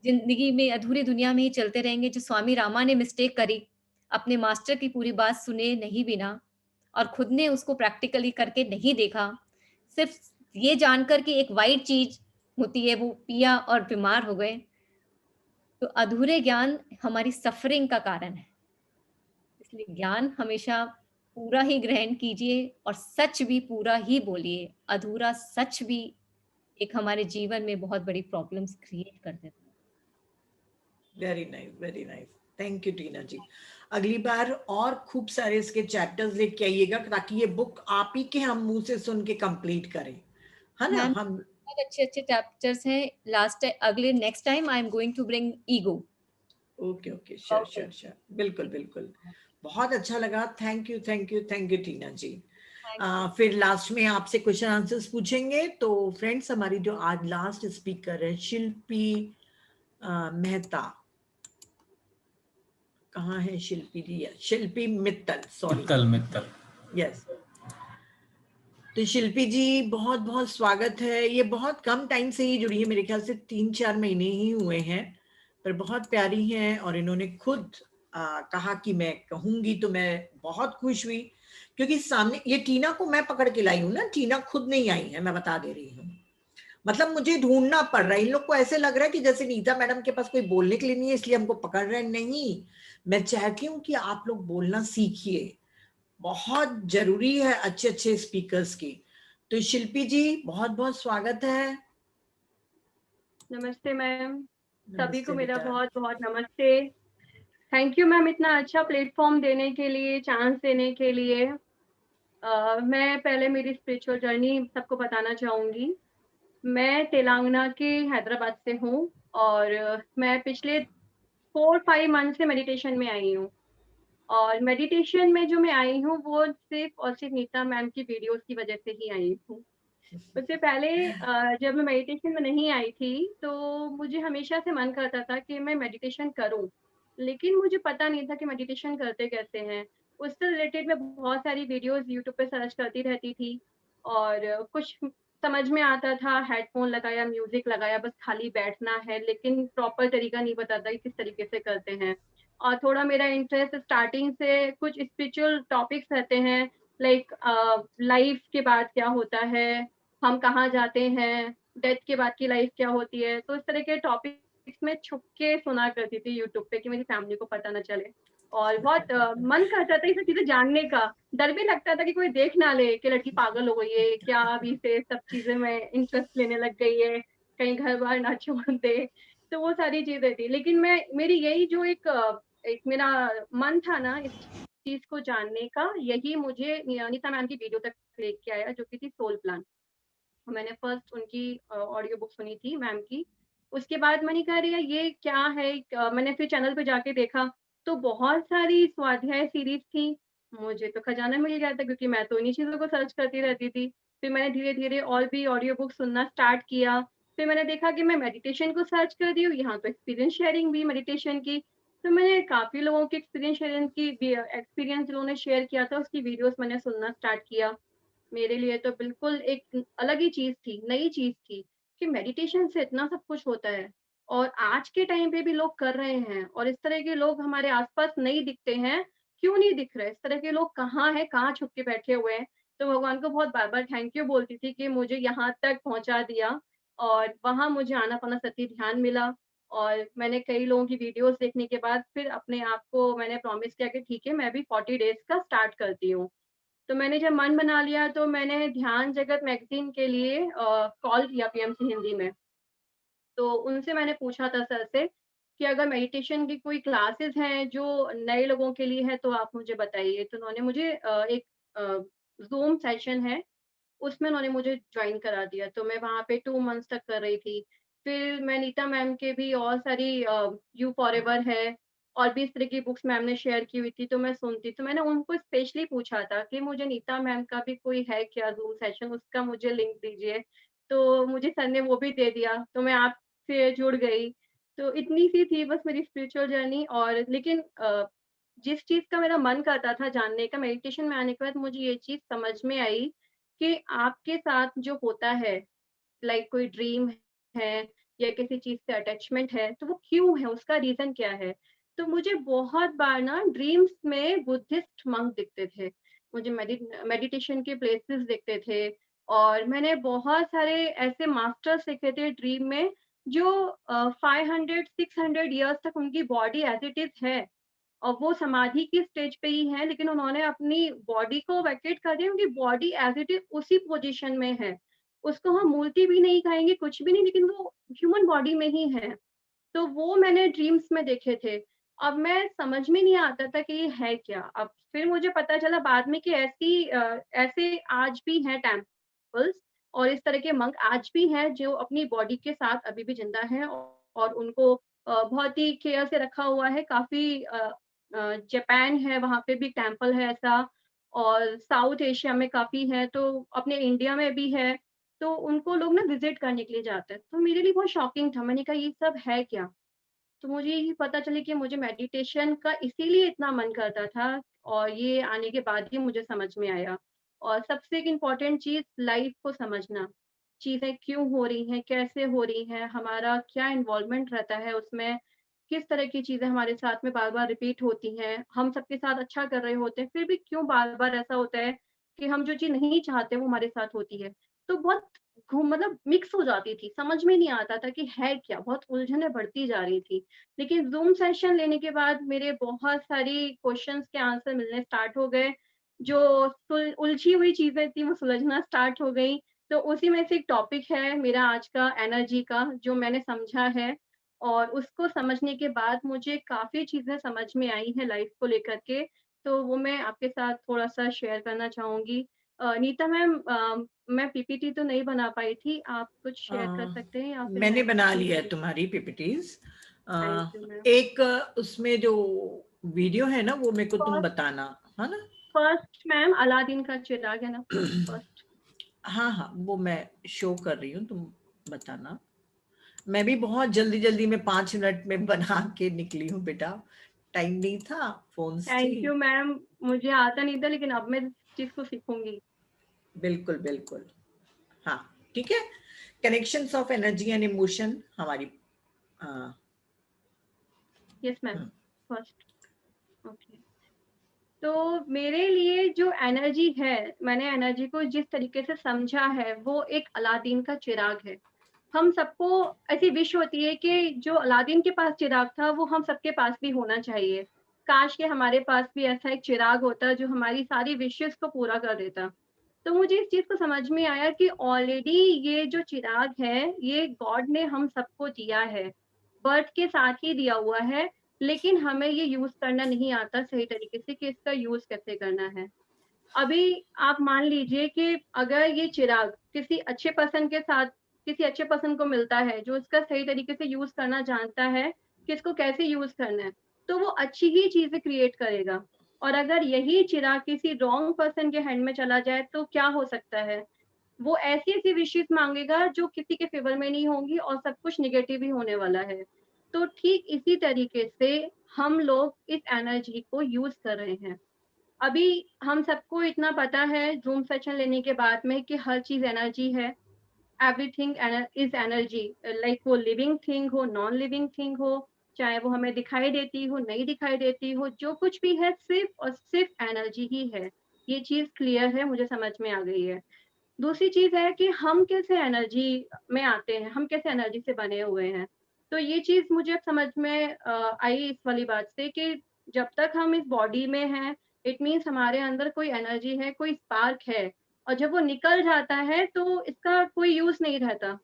जिंदगी में, अधूरी दुनिया में ही चलते रहेंगे। जो स्वामी रामा ने मिस्टेक करी, अपने मास्टर की पूरी बात सुने नहीं बिना और खुद ने उसको प्रैक्टिकली करके नहीं देखा, सिर्फ ये जानकर कि एक वाइट चीज होती है वो पिया और बीमार हो गए। तो अधूरे ज्ञान हमारी सफरिंग का कारण है। इसलिए ज्ञान हमेशा पूरा ही ग्रहण कीजिए और सच भी पूरा ही बोलिए। अधूरा सच भी एक हमारे जीवन में बहुत बड़ी प्रॉब्लम्स क्रिएट कर देता है। Very nice, very nice, thank you Tina ji. अगली बार और खूब सारे इसके चैप्टर्स लेके आइएगा ताकि ये बुक आप ही के हम मुंह से सुन के कंप्लीट करें, है ना? मैम हम बहुत अच्छे अच्छे चैप्टर्स हैं। अगले next time I am going to bring ego. Okay okay, sure sure sure, बिल्कुल बिल्कुल। बहुत अच्छा लगा, thank you thank you thank you Tina ji. फिर लास्ट में आपसे क्वेश्चन आंसर्स पूछेंगे। तो फ्रेंड्स, हमारी जो आज लास्ट स्पीकर है शिल्पी मेहता, कहाँ है शिल्पी जी? शिल्पी मित्तल, सॉरी मित्तल। यस। तो शिल्पी जी बहुत बहुत स्वागत है। ये बहुत कम टाइम से ही जुड़ी है, मेरे ख्याल से 3-4 महीने ही हुए हैं, पर बहुत प्यारी हैं और इन्होंने खुद कहा कि मैं कहूंगी, तो मैं बहुत खुश हुई क्योंकि सामने ये टीना को मैं पकड़ के लाई हूँ ना, टीना खुद नहीं आई है, मैं बता दे रही हूँ। मतलब मुझे ढूंढना पड़ रहा है। इन लोग को ऐसे लग रहा है कि जैसे नीता मैडम के पास कोई बोलने के लिए नहीं है इसलिए हमको पकड़ रहे हैं। नहीं, मैं चाहती हूँ कि आप लोग बोलना सीखिए, बहुत जरूरी है अच्छे अच्छे स्पीकर्स की। तो शिल्पी जी बहुत बहुत स्वागत है। नमस्ते मैम, सभी को नमस्ते मेरा बेटा। बहुत बहुत नमस्ते। थैंक यू मैम इतना अच्छा प्लेटफॉर्म देने के लिए, चांस देने के लिए। मैं पहले मेरी स्पिरिचुअल जर्नी सबको बताना चाहूँगी। मैं तेलंगाना के हैदराबाद से हूँ और मैं पिछले 4-5 मंथ से मेडिटेशन में आई हूँ। और मेडिटेशन में जो मैं आई हूँ वो सिर्फ़ और सिर्फ़ नीता मैम की वीडियोज़ की वज़ह से ही आई हूँ। उससे पहले जब मैं मेडिटेशन में नहीं आई थी, तो मुझे हमेशा से मन करता था कि मैं मेडिटेशन करूँ, लेकिन मुझे पता नहीं था कि मेडिटेशन करते कैसे हैं। उससे रिलेटेड मैं बहुत सारी वीडियोज़ यूट्यूब पे सर्च करती रहती थी और कुछ समझ में आता था, हेडफ़ोन लगाया, म्यूज़िक लगाया, बस खाली बैठना है, लेकिन प्रॉपर तरीका नहीं पता था कि किस तरीके से करते हैं। और थोड़ा मेरा इंटरेस्ट स्टार्टिंग से कुछ स्पिरिचुअल टॉपिक्स रहते हैं, लाइक लाइफ़ के बाद क्या होता है, हम कहाँ जाते हैं, डेथ के बाद की लाइफ क्या होती है, तो इस तरह के टॉपिक्स मैं छुप के सुना करती थी यूट्यूब पे कि मेरी फैमिली को पता ना चले। और बहुत मन करता था ये सब चीज़ें जानने का, डर भी लगता था कि कोई देख ना ले कि लड़की पागल हो गई है, क्या अभी से सब चीज़ें में इंटरेस्ट लेने लग गई है, कहीं घर-बार ना छोड़ दे, तो वो सारी चीज़ें थी। लेकिन मेरी यही जो एक मेरा मन था ना इस चीज़ को जानने का, यही मुझे अनीता मैम की वीडियो तक लेके आया जो कि थी सोल प्लान। मैंने फर्स्ट उनकी ऑडियो बुक सुनी थी मैम की। उसके बाद मैंने कहा अरे यार ये क्या है? मैंने फिर चैनल पे जाके देखा, तो बहुत सारी स्वाध्याय सीरीज़ थी। मुझे तो खजाना मिल गया था क्योंकि मैं तो इन्हीं चीज़ों को सर्च करती रहती थी। फिर मैंने धीरे-धीरे और भी ऑडियो बुक सुनना स्टार्ट किया। फिर मैंने देखा कि मैं मेडिटेशन को सर्च कर रही हूँ, यहाँ तो एक्सपीरियंस शेयरिंग भी मेडिटेशन की। तो मैंने काफ़ी लोगों की एक्सपीरियंस शेयरिंग की एक्सपीरियंस जिन्होंने शेयर किया था उसकी वीडियोज़ मैंने सुनना स्टार्ट किया। मेरे लिए तो बिल्कुल एक अलग ही चीज़ थी, नई चीज़ थी कि मेडिटेशन से इतना सब कुछ होता है और आज के टाइम पे भी लोग कर रहे हैं और इस तरह के लोग हमारे आस-पास नहीं दिखते हैं। क्यों नहीं दिख रहे? इस तरह के लोग कहाँ हैं, कहाँ छुप के बैठे हुए हैं? तो भगवान को बहुत बार-बार थैंक यू बोलती थी कि मुझे यहाँ तक पहुँचा दिया और वहाँ मुझे आनापानासती ध्यान मिला और मैंने कई लोगों की वीडियोज़ देखने के बाद फिर अपने आप को मैंने प्रॉमिस किया कि ठीक है, मैं भी 40 डेज़ का स्टार्ट करती हूँ। तो मैंने जब मन बना लिया तो मैंने ध्यान जगत मैगज़ीन के लिए कॉल किया पीएमसी हिंदी में। तो उनसे मैंने पूछा था सर से कि अगर मेडिटेशन की कोई क्लासेस हैं जो नए लोगों के लिए है तो आप मुझे बताइए। तो उन्होंने मुझे एक अ, ज़ूम सेशन है उसमें उन्होंने मुझे जॉइन करा दिया, तो मैं वहाँ पे 2 मंथ्स तक कर रही थी। फिर मैं नीता मैम के भी और सारी यू फॉरएवर है और भी इस तरह की बुक्स मैम ने शेयर की हुई थी, तो मैं सुनती। तो मैंने उनको स्पेशली पूछा था कि मुझे नीता मैम का भी कोई है क्या ज़ूम सेशन, उसका मुझे लिंक दीजिए। तो मुझे सर ने वो भी दे दिया, तो मैं आपसे जुड़ गई। तो इतनी सी थी बस मेरी स्पिरिचुअल जर्नी और लेकिन जिस चीज़ का मेरा मन करता था जानने का, मेडिटेशन में आने के बाद मुझे ये चीज़ समझ में आई कि आपके साथ जो होता है, लाइक कोई ड्रीम है या किसी चीज़ से अटैचमेंट है, तो वो क्यों है, उसका रीज़न क्या है? तो मुझे बहुत बार ना ड्रीम्स में बुद्धिस्ट मंक दिखते थे। मुझे मेडिटेशन के प्लेसेस दिखते थे और मैंने बहुत सारे ऐसे मास्टर्स देखे थे ड्रीम में जो 500-600 इयर्स तक उनकी बॉडी एज़ इट इज़ है। और वो समाधि की स्टेज पे ही हैं, लेकिन उन्होंने अपनी बॉडी को वैकेट कर दिया, उनकी बॉडी एज़ इट इज़ उसी पोज़ीशन में है। उसको हम मूर्ति भी नहीं कहेंगे, कुछ भी नहीं, लेकिन वो ह्यूमन बॉडी में ही है। तो वो मैंने ड्रीम्स में देखे थे। अब मैं समझ में नहीं आता था कि ये है क्या? अब फिर मुझे पता चला बाद में कि ऐसे आज भी हैं टेम्पल्स और इस तरह के मंक आज भी हैं जो अपनी बॉडी के साथ अभी भी ज़िंदा हैं और उनको बहुत ही केयर से रखा हुआ है। काफ़ी जापान है, वहाँ पे भी टेम्पल है ऐसा और साउथ एशिया में काफ़ी है, तो अपने इंडिया में भी है। तो उनको लोग ना विज़िट करने के लिए जाते हैं। तो मेरे लिए बहुत शॉकिंग था, मैंने कहा ये सब है क्या? तो मुझे यही पता चला कि मुझे मेडिटेशन का इसीलिए इतना मन करता था और ये आने के बाद ही मुझे समझ में आया। और सबसे एक इम्पोर्टेंट चीज़ लाइफ़ को समझना, चीज़ें क्यों हो रही हैं, कैसे हो रही हैं, हमारा क्या इन्वॉल्वमेंट रहता है उसमें, किस तरह की चीज़ें हमारे साथ में बार-बार रिपीट होती हैं, हम सबके साथ अच्छा कर रहे होते हैं, फिर भी क्यों बार-बार ऐसा होता है कि हम जो चीज़ नहीं चाहते वो हमारे साथ होती है। तो बहुत मतलब मिक्स हो जाती थी, समझ में नहीं आता था कि है क्या, बहुत उलझनें बढ़ती जा रही थी। लेकिन ज़ूम सेशन लेने के बाद मेरे बहुत सारी क्वेश्चंस के आंसर मिलने स्टार्ट हो गए, जो उलझी हुई चीज़ें थी वो सुलझना स्टार्ट हो गई। तो उसी में से एक टॉपिक है मेरा आज का एनर्जी का, जो मैंने समझा है और उसको समझने के बाद मुझे काफ़ी चीज़ें समझ में आई हैं लाइफ़ को लेकर के, तो वो मैं आपके साथ थोड़ा-सा शेयर करना चाहूँगी। नीता मैम, मैं पीपीटी तो नहीं बना पाई थी, आप कुछ शेयर कर सकते हैं या फिर मैंने मैं बना अपनी लिया है स्क्रीन। तुम्हारी पीपीटीज। Thank you ma'am. एक उसमें जो वीडियो है ना वो मेरे को तुम फर्स्ट बताना, है ना? फर्स्ट मैम अलादीन का चिराग है ना, फर्स्ट। हाँ हाँ, वो मैं शो कर रही हूँ, तुम बताना। मैं भी बहुत जल्दी जल्दी में 5 मिनट में बना के निकली हूँ बेटा, टाइम नहीं था, फोन्स थी। थैंक यू मैम, मुझे आता नहीं था लेकिन अब मैं इस चीज़ को सीखूँगी। बिल्कुल बिल्कुल, हाँ ठीक है। Connections of energy and emotion हमारी यस मैम, फर्स्ट। ओके। तो मेरे लिए जो एनर्जी है, मैंने एनर्जी को जिस तरीके से समझा है, वो एक अलादीन का चिराग है। हम सबको ऐसी विश होती है कि जो अलादीन के पास चिराग था, वो हम सबके पास भी होना चाहिए। काश कि हमारे पास भी ऐसा एक चिराग होता, जो हमारी सारी विशेज़ को पूरा कर देता। तो मुझे इस चीज़ को समझ में आया कि ऑलरेडी ये जो चिराग है, ये गॉड ने हम सबको दिया है। बर्थ के साथ ही दिया हुआ है, लेकिन हमें ये यूज़ करना नहीं आता सही तरीके से कि इसका यूज़ कैसे करना है। अभी आप मान लीजिए कि अगर ये चिराग किसी अच्छे पर्सन को मिलता है, जो इसका सही तरीके से यूज़ करना जानता है, कि इसको कैसे यूज़ करना है, तो वो अच्छी ही चीज़ें क्रिएट करेगा। और अगर यही चिराग किसी रॉन्ग पर्सन के हैंड में चला जाए, तो क्या हो सकता है? वो ऐसी-ऐसी विशेज़ माँगेगा जो किसी के फ़ेवर में नहीं होंगी और सब कुछ नेगेटिव ही होने वाला है। तो ठीक इसी तरीके से हम लोग इस एनर्जी को यूज़ कर रहे हैं। अभी हम सबको इतना पता है ज़ूम सेशन लेने के बाद में कि हर चीज़ एनर्जी है। एवरीथिंग इज़ एनर्जी, लाइक वो लिविंग थिंग हो, नॉन लिविंग थिंग हो, चाहे वो हमें दिखाई देती हो, नहीं दिखाई देती हो, जो कुछ भी है सिर्फ़ और सिर्फ़ एनर्जी ही है। ये चीज़ क्लियर है, मुझे समझ में आ गई है। दूसरी चीज़ है कि हम कैसे एनर्जी में आते हैं, हम कैसे एनर्जी से बने हुए हैं। तो ये चीज़ मुझे अब समझ में आई इस वाली बात से कि जब तक हम इस बॉडी में हैं, इट मीन्स हमारे अंदर कोई एनर्जी है, कोई स्पार्क है और जब वो निकल जाता है तो इसका कोई यूज़ नहीं रहता।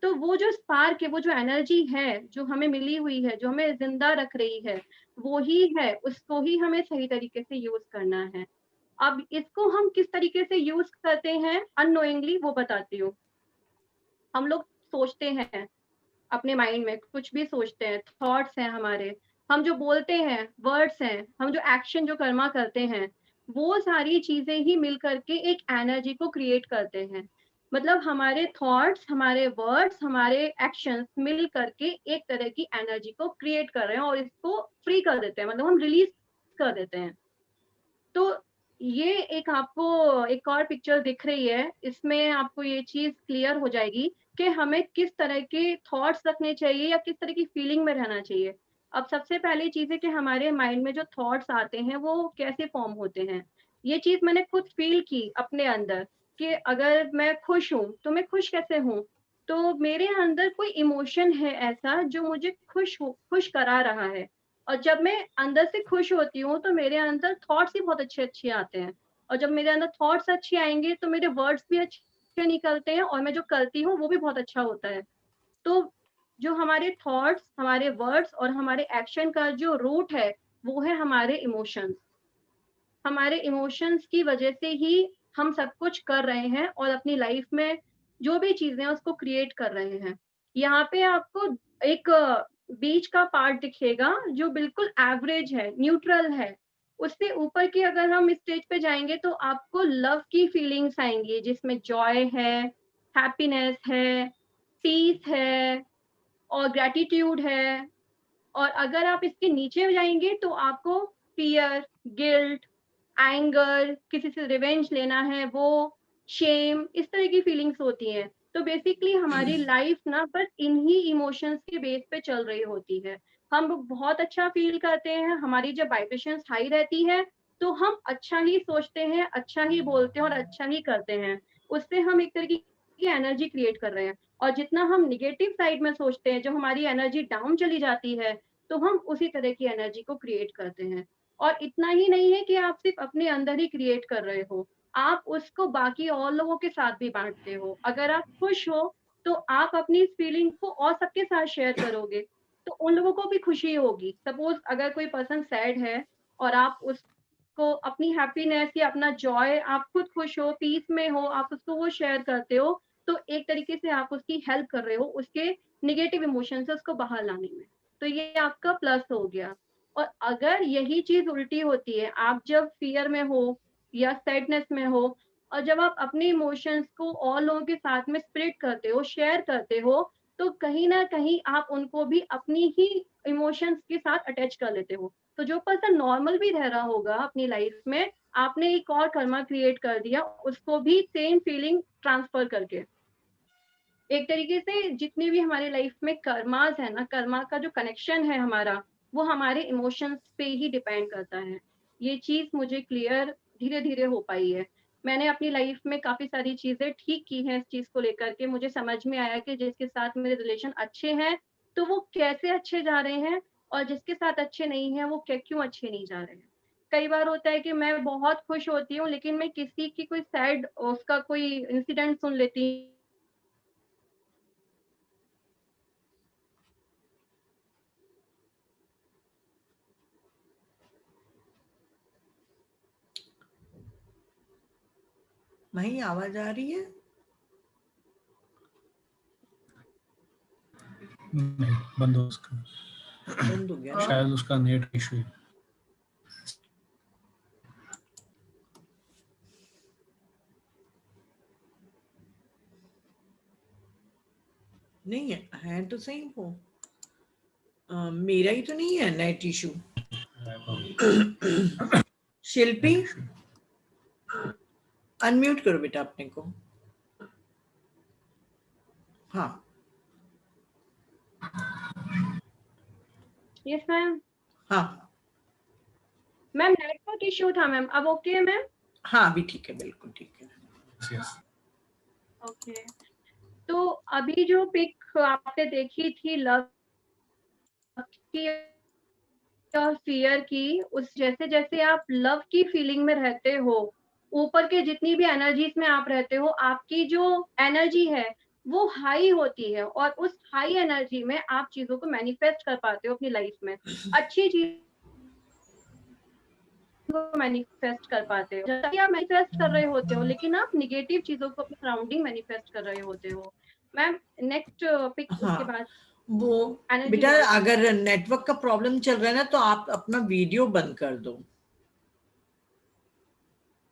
तो वो जो स्पार्क है, वो जो एनर्जी है, जो हमें मिली हुई है, जो हमें ज़िंदा रख रही है, वो ही है, उसको ही हमें सही तरीके से यूज़ करना है। अब इसको हम किस तरीके से यूज़ करते हैं अननोइंगली, वो बताती हूँ। हम लोग सोचते हैं अपने माइंड में, कुछ भी सोचते हैं, थॉट्स हैं हमारे, हम जो बोलते हैं, वर्ड्स हैं, हम जो एक्शन जो कर्मा करते हैं, वो सारी चीज़ें ही मिल कर के एक एनर्जी को क्रिएट करते हैं। मतलब हमारे थॉट्स, हमारे वर्ड्स, हमारे एक्शंस मिल करके एक तरह की एनर्जी को क्रिएट कर रहे हैं और इसको फ्री कर देते हैं, मतलब हम रिलीज़ कर देते हैं। तो ये एक आपको एक और पिक्चर दिख रही है, इसमें आपको ये चीज़ क्लियर हो जाएगी कि हमें किस तरह के थॉट्स रखने चाहिए या किस तरह की फीलिंग में रहना चाहिए। अब सबसे पहली चीज़ है कि हमारे माइंड में जो थॉट्स आते हैं, वो कैसे फ़ॉर्म होते हैं। ये चीज़ मैंने खुद फ़ील की अपने अंदर कि अगर मैं खुश हूँ, तो मैं खुश कैसे हूँ? तो मेरे अंदर कोई इमोशन है ऐसा जो मुझे खुश करा रहा है। और जब मैं अंदर से खुश होती हूँ, तो मेरे अंदर थॉट्स ही बहुत अच्छे-अच्छे आते हैं और जब मेरे अंदर थॉट्स अच्छे आएँगे, तो मेरे वर्ड्स भी अच्छे निकलते हैं और मैं जो करती हूँ, वो भी बहुत अच्छा होता है। तो जो हमारे थॉट्स, हमारे वर्ड्स और हमारे एक्शन का जो रूट है, वो है हमारे इमोशंस। हमारे इमोशंस की वजह से ही हम सब कुछ कर रहे हैं और अपनी लाइफ में जो भी चीज़ें हैं उसको क्रिएट कर रहे हैं। यहाँ पे आपको एक बीच का पार्ट दिखेगा जो बिल्कुल एवरेज है, न्यूट्रल है। उससे ऊपर की अगर हम स्टेज पे जाएँगे तो आपको लव की फीलिंग्स आएँगी जिसमें जॉय है, हैप्पीनेस है, पीस है और ग्रैटिट्यूड है। और अगर आप इसके नीचे जाएँगे तो आपको फ़ियर, गिल्ट, एंगर, किसी से रिवेंज लेना है वो, शेम, इस तरह की फीलिंग्स होती हैं। तो बेसिकली हमारी लाइफ़ ना बस इन्हीं इमोशंस के बेस पे चल रही होती है। हम बहुत अच्छा फ़ील करते हैं, हमारी जब वाइब्रेशंस हाई रहती है, तो हम अच्छा ही सोचते हैं, अच्छा ही बोलते हैं और अच्छा ही करते हैं। उससे हम एक तरीके एनर्जी क्रिएट कर रहे हैं। और जितना हम निगेटिव साइड में सोचते हैं, जब हमारी एनर्जी डाउन चली जाती है, तो हम उसी तरह की एनर्जी को क्रिएट करते हैं। और इतना ही नहीं है कि आप सिर्फ अपने अंदर ही क्रिएट कर रहे हो, आप उसको बाकी और लोगों के साथ भी बांटते हो। अगर आप खुश हो तो आप अपनी इस फीलिंग को और सबके साथ शेयर करोगे, तो उन लोगों को भी खुशी होगी। सपोज अगर कोई पर्सन सैड है और आप उसको अपनी हैप्पीनेस या अपना जॉय, आप खुद खुश हो, पीस में हो, आप उसको वो शेयर करते हो, तो एक तरीके से आप उसकी हेल्प कर रहे हो उसके नेगेटिव इमोशन से उसको बाहर लाने में। तो ये आपका प्लस हो गया। और अगर यही चीज उल्टी होती है, आप जब फियर में हो या सैडनेस में हो, और जब आप अपने इमोशंस को और लोगों के साथ में स्प्रेड करते हो, शेयर करते हो, तो कहीं ना कहीं आप उनको भी अपनी ही इमोशंस के साथ अटैच कर लेते हो। तो जो पर्सन नॉर्मल भी रह रहा होगा अपनी लाइफ में, आपने एक और कर्मा क्रिएट कर दिया उसको भी सेम फीलिंग ट्रांसफर करके। एक तरीके से जितने भी हमारे लाइफ में कर्मास है ना, कर्मा का जो कनेक्शन है हमारा, वो हमारे इमोशंस पे ही डिपेंड करता है। ये चीज मुझे क्लियर धीरे धीरे हो पाई है। मैंने अपनी लाइफ में काफी सारी चीजें ठीक की हैं इस चीज को लेकर के। मुझे समझ में आया कि जिसके साथ मेरे रिलेशन अच्छे हैं तो वो कैसे अच्छे जा रहे हैं, और जिसके साथ अच्छे नहीं है वो क्यों अच्छे नहीं जा रहे हैं। कई बार होता है कि मैं बहुत खुश होती हूँ, लेकिन मैं किसी की कोई सैड उसका कोई इंसिडेंट सुन लेती वही आवाज आ रही है? नहीं, बंद हो उसका, बंद हो गया ना? शायद उसका नेट इशू है। नहीं है तो सही वो। मेरा ही तो नहीं है नेट इशू। शिल्पी, अनम्यूट करो बेटा अपने को। हाँ, यस मैम। हाँ, मैम नेटवर्क इश्यू था मैम, अब ओके है मैम? हाँ, अभी ठीक है, बिल्कुल ठीक है। Yes. ओके। तो अभी जो पिक आपने देखी थी लव की और फियर की, उस जैसे जैसे आप लव की फीलिंग में रहते हो, ऊपर के जितनी भी एनर्जीज में आप रहते हो, आपकी जो एनर्जी है वो हाई होती है, और उस हाई एनर्जी में आप चीजों को मैनिफेस्ट कर पाते हो अपनी लाइफ में। अच्छी चीज को मैनिफेस्ट कर पाते हो। जैसा कि आप मैनिफेस्ट कर रहे होते हो, लेकिन आप निगेटिव चीजों को अपने सराउंडिंग मैनिफेस्ट कर रहे होते हो। मैम नेक्स्ट पिक उसके हाँ, बाद वो एनर्जी बेटा बॉल। अगर नेटवर्क का प्रॉब्लम चल रहा है ना, तो आप अपना वीडियो बंद कर दो।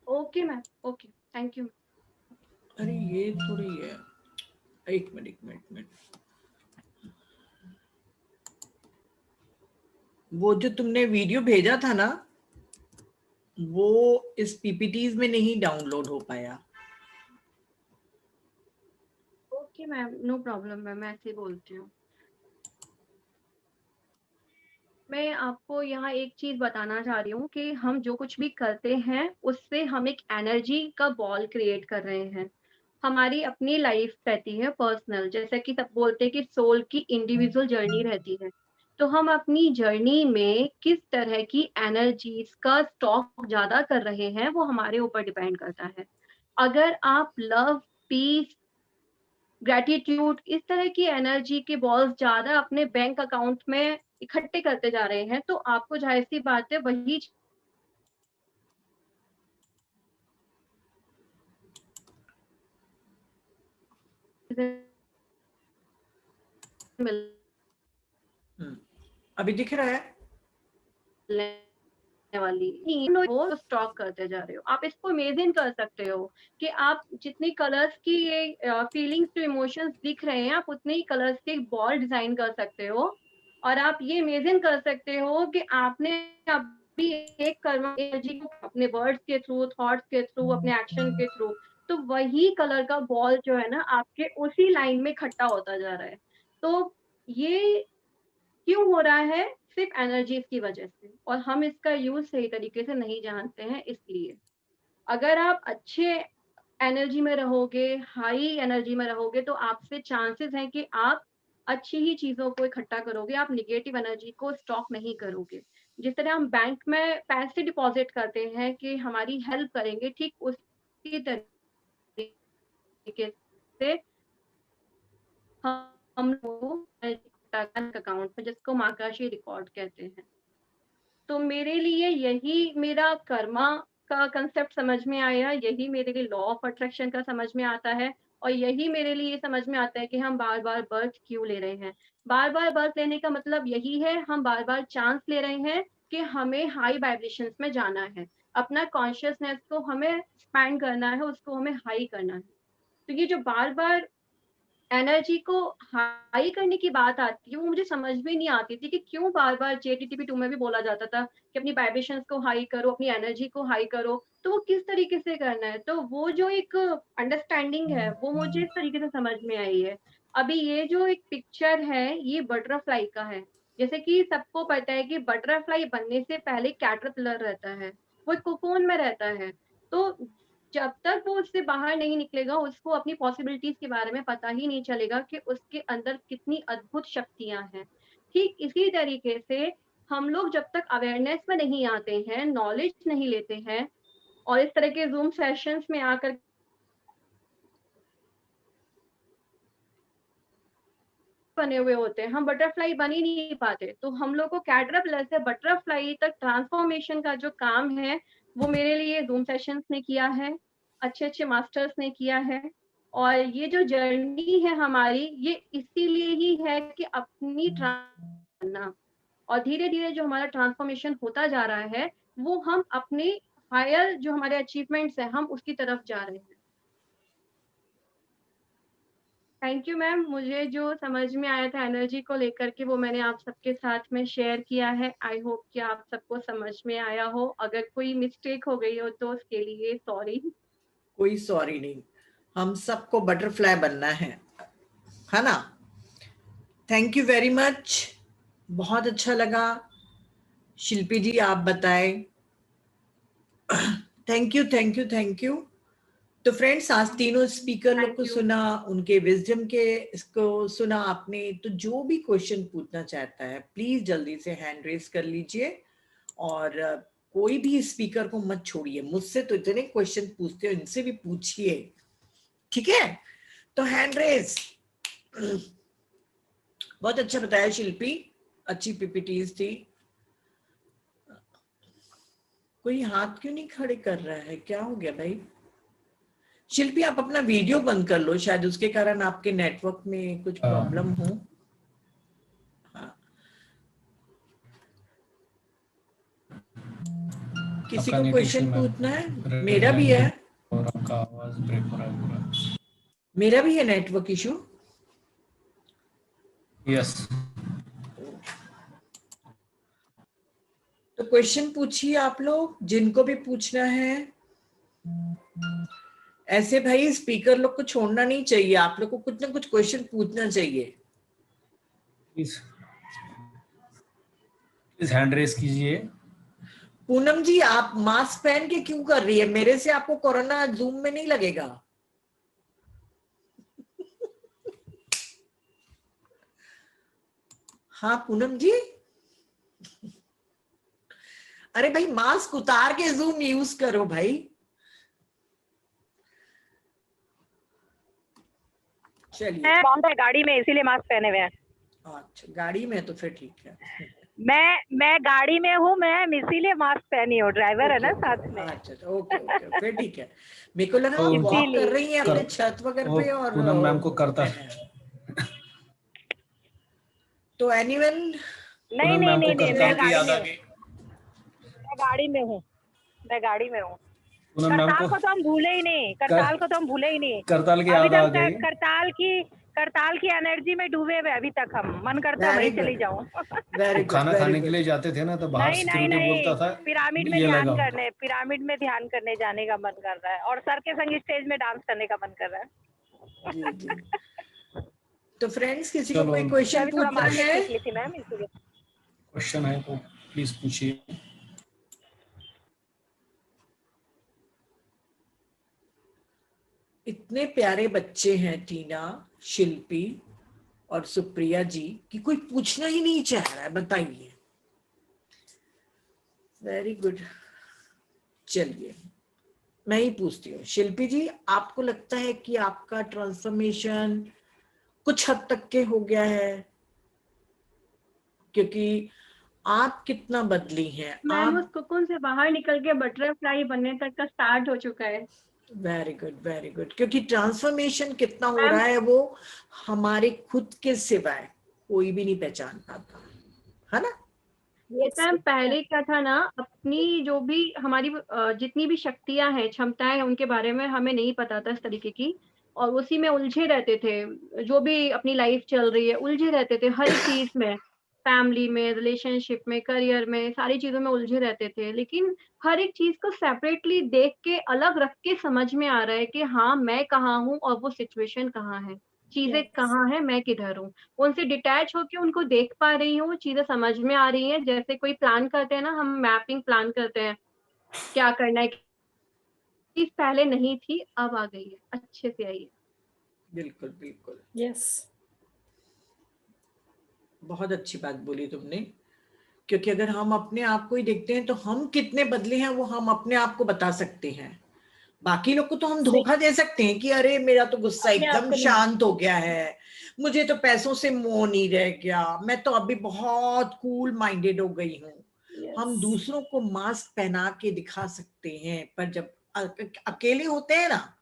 Okay ma'am, okay, thank you. अरे ये थोड़ी है, एक मिनट एक मिनट मिनट। वो जो तुमने वीडियो भेजा था ना, वो इस पीपीटीज में नहीं डाउनलोड हो पाया। Okay ma'am, no problem ma'am, मैं ऐसे ही बोलती हूँ। मैं आपको यहाँ एक चीज बताना चाह रही हूँ कि हम जो कुछ भी करते हैं उससे हम एक एनर्जी का बॉल क्रिएट कर रहे हैं। हमारी अपनी लाइफ रहती है पर्सनल, जैसे कि सब बोलते हैं कि सोल की इंडिविजुअल जर्नी रहती है। तो हम अपनी जर्नी में किस तरह की एनर्जीज का स्टॉक ज्यादा कर रहे हैं वो हमारे ऊपर डिपेंड करता है। अगर आप लव, पीस, ग्रेटिट्यूड, इस तरह की एनर्जी के बॉल्स ज्यादा अपने बैंक अकाउंट में इकट्ठे करते जा रहे हैं, तो आपको जाहिर सी बात है वही चीजें अभी दिख रहा है? मिलने वाली वो स्टॉक करते जा रहे हो। आप इसको इमेजिन कर सकते हो कि आप जितनी कलर्स की ये फीलिंग्स टू इमोशंस दिख रहे हैं, आप उतने ही कलर्स के बॉल डिजाइन कर सकते हो। और आप ये इमेजिन कर सकते हो कि आपने अभी एक कर्म एनर्जी को अपने वर्ड्स के थ्रू, थॉट्स के थ्रू, अपने एक्शन के थ्रू, तो वही कलर का बॉल जो है ना आपके उसी लाइन में इकट्ठा होता जा रहा है। तो ये क्यों हो रहा है? सिर्फ एनर्जीज की वजह से, और हम इसका यूज सही तरीके से नहीं जानते हैं। इसलिए अगर आप अच्छे एनर्जी में रहोगे, हाई एनर्जी में रहोगे, तो आपसे चांसेस हैं कि आप अच्छी ही चीज़ों को इकट्ठा करोगे, आप नेगेटिव एनर्जी को स्टॉक नहीं करोगे। जिस तरह हम बैंक में पैसे डिपॉज़िट करते हैं कि हमारी हेल्प करेंगे, ठीक उसी तरीके से हम लोग बैंक अकाउंट में, जिसको माकाशी रिकॉर्ड कहते हैं। तो मेरे लिए यही मेरा कर्मा का कांसेप्ट समझ में आया, यही मेरे लिए लॉ ऑफ अट्रैक्शन का समझ में आता है और यही मेरे लिए समझ में आता है कि हम बार-बार बर्थ क्यों ले रहे हैं। बार-बार बर्थ लेने का मतलब यही है, हम बार-बार चांस ले रहे हैं कि हमें हाई वाइब्रेशंस में जाना है। अपना कॉन्शियसनेस को हमें एक्सपैंड करना है, उसको हमें हाई करना है। तो ये जो बार-बार एनर्जी को हाई करने की बात आती है, वो मुझे समझ में नहीं आती थी कि क्यों बार-बार जेटीटीपी 2 में भी बोला जाता था कि अपनी वाइब्रेशंस को हाई करो, अपनी एनर्जी को हाई करो, तो वो किस तरीके से करना है? तो वो जो एक अंडरस्टैंडिंग है, वो मुझे इस तरीके से समझ में आई है। अभी ये जो एक पिक्चर है, ये बटरफ्लाई का है। जैसे कि सबको पता है कि बटरफ्लाई बनने से पहले कैटरपिलर रहता है, वो एक कोकोन में रहता है। तो जब तक वो उससे बाहर नहीं निकलेगा, उसको अपनी पॉसिबिलिटीज़ के बारे में पता ही नहीं चलेगा कि उसके अंदर कितनी अद्भुत शक्तियाँ हैं। ठीक इसी तरीके से हम लोग जब तक अवेयरनेस में नहीं आते हैं, नॉलेज नहीं लेते हैं और इस तरह के ज़ूम सेशंस में आकर बने हुए होते हैं, हम बटरफ्लाई बन ही नहीं पाते। तो हम लोग को कैटरपिलर से बटरफ्लाई तक ट्रांसफॉर्मेशन का जो काम है, वो मेरे लिए ज़ूम सेशंस ने किया है, अच्छे-अच्छे मास्टर्स ने किया है और ये जो जर्नी है हमारी, ये इसीलिए ही है कि अपनी करना और धीरे-धीरे जो हमारा ट्रांसफॉर्मेशन होता जा रहा है, वो हम अपने हायर जो हमारे अचीवमेंट्स हैं, हम उसकी तरफ जा रहे हैं। थैंक यू मैम, मुझे जो समझ में आया था एनर्जी को लेकर के वो मैंने आप सबके साथ में शेयर किया है। आई होप कि आप सबको समझ में आया हो। अगर कोई मिस्टेक हो गई हो तो उसके लिए सॉरी। कोई सॉरी नहीं, हम सबको बटरफ्लाई बनना है ना? थैंक यू वेरी मच, बहुत अच्छा लगा। शिल्पी जी आप बताएं। Thank you thank you thank you. तो फ्रेंड्स, आज तीनों स्पीकर लोग को थैंक यू। सुना, उनके विजडम के इसको सुना आपने। तो जो भी क्वेश्चन पूछना चाहता है प्लीज जल्दी से हैंड रेस कर लीजिए और कोई भी स्पीकर को मत छोड़िए। मुझसे तो इतने क्वेश्चन पूछते हो, इनसे भी पूछिए, ठीक है? तो हैंड रेस। बहुत अच्छा बताया शिल्पी, अच्छी पीपीटीज थी। कोई हाथ क्यों नहीं खड़े कर रहा है? क्या हो गया भाई? शिल्पी आप अपना वीडियो बंद कर लो, शायद उसके कारण आपके नेटवर्क में कुछ प्रॉब्लम हो। हाँ। किसी को क्वेश्चन पूछना है? मेरा भी है और आपका आवाज ब्रेक हो रहा है पूरा। मेरा भी है नेटवर्क इशू। यस, तो क्वेश्चन पूछिए आप लोग, जिनको भी पूछना है। ऐसे भाई स्पीकर लोग को छोड़ना नहीं चाहिए, आप लोग को कुछ ना कुछ क्वेश्चन पूछना चाहिए। प्लीज हैंड रेस कीजिए। पूनम जी आप मास्क पहन के क्यों कर रही है? मेरे से आपको कोरोना जूम में नहीं लगेगा। हाँ पूनम जी, अरे भाई मास्क उतार के जूम यूज करो भाई। चलिए, बंद है गाड़ी में, इसीलिए मास्क पहने हुए हैं। अच्छा गाड़ी में तो फिर ठीक है। मैं गाड़ी में हूँ मैम, इसीलिए मास्क पहनी हूँ। ड्राइवर है ना साथ में। अच्छा ओके ओके फिर ठीक है। मेरे को लगा आप तो वॉक कर रही हैं अपने छत वगैरह वो पे और पूनम मैम को करता तो एनीवन नहीं पूनम नहीं मैम को नहीं नहीं, करताल मैं की याद गाड़ी आ में गई। मैं गाड़ी में हूँ। मैं गाड़ी में हूँ। पूनम मैम करताल को को तो हम भूले ही नहीं, करताल को तो हम भूले ही नहीं। करताल की अभी याद आ तक गई। करताल की एनर्जी में डूबे हुए अभी तक हम। मन करता है वहीं चली जाऊँ। वेरी गुड खाना वेरी खाने के लिए गुड। जाते थे ना, तो बाहर नहीं नहीं सिक्योरिटी नहीं, बोलता था पिरामिड में ये ध्यान लगाओ। करने, पिरामिड में ध्यान करने जाने का मन कर रहा है और सर के संग स्टेज में डांस करने का मन कर रहा है। जी जी। तो फ्रेंड्स किसी को चलो, कोई क्वेश्चन अभी थोड़ा पूछना मार्केट है? निकली थी मैम, इसलिए। क्वेश्चन है तो प्लीज पूछिए। इतने प्यारे बच्चे हैं टीना, शिल्पी और सुप्रिया जी कि कोई पूछना ही नहीं चाह रहा है, बताइए। Very good. चलिए मैं ही पूछती हूँ, शिल्पी जी आपको लगता है कि आपका ट्रांसफॉर्मेशन कुछ हद तक के हो गया है? क्योंकि आप कितना बदली हैं मैम आप। उस कोकोन से बाहर निकल के बटरफ्लाई बनने तक का स्टार्ट हो चुका है। Very good, very good. क्योंकि ट्रांसफॉर्मेशन कितना हो मैम रहा है वो हमारे खुद के सिवाय कोई भी नहीं पहचान पाता, है ना? मैम पहले क्या था ना, अपनी जो भी हमारी जितनी भी शक्तियां हैं, क्षमताएं हैं, उनके बारे में हमें नहीं पता था इस तरीके की, और उसी में उलझे रहते थे। जो भी अपनी लाइफ चल रही है उलझे रहते थे हर एक चीज में, फैमिली में, रिलेशनशिप में, करियर में, सारी चीजों में उलझे रहते थे। लेकिन हर एक चीज को सेपरेटली देख के, अलग रख के समझ में आ रहा है कि हाँ मैं कहाँ हूँ और वो सिचुएशन कहाँ है, चीजें कहाँ है, मैं किधर हूँ। उनसे डिटैच होके उनको देख पा रही हूँ, चीजें समझ में आ रही हैं। जैसे कोई प्लान करते हैं ना, हम मैपिंग प्लान करते हैं, क्या करना है, चीज पहले नहीं थी अब आ गई है, अच्छे से आई है। बिल्कुल बिल्कुल, यस। बहुत अच्छी बात बोली तुमने। क्योंकि अगर हम अपने आप को ही देखते हैं तो हम कितने बदले हैं वो हम अपने आप को बता सकते हैं। बाकी लोग को तो हम धोखा दे सकते हैं कि अरे मेरा तो गुस्सा अपने आप एकदम को नहीं। शांत हो गया है, मुझे तो पैसों से मोह नहीं रह गया, मैं तो अभी बहुत कूल माइंडेड हो गई हूँ। हम दूसरों को मास्क पहना के दिखा सकते हैं, पर जब अकेले होते हैं ना,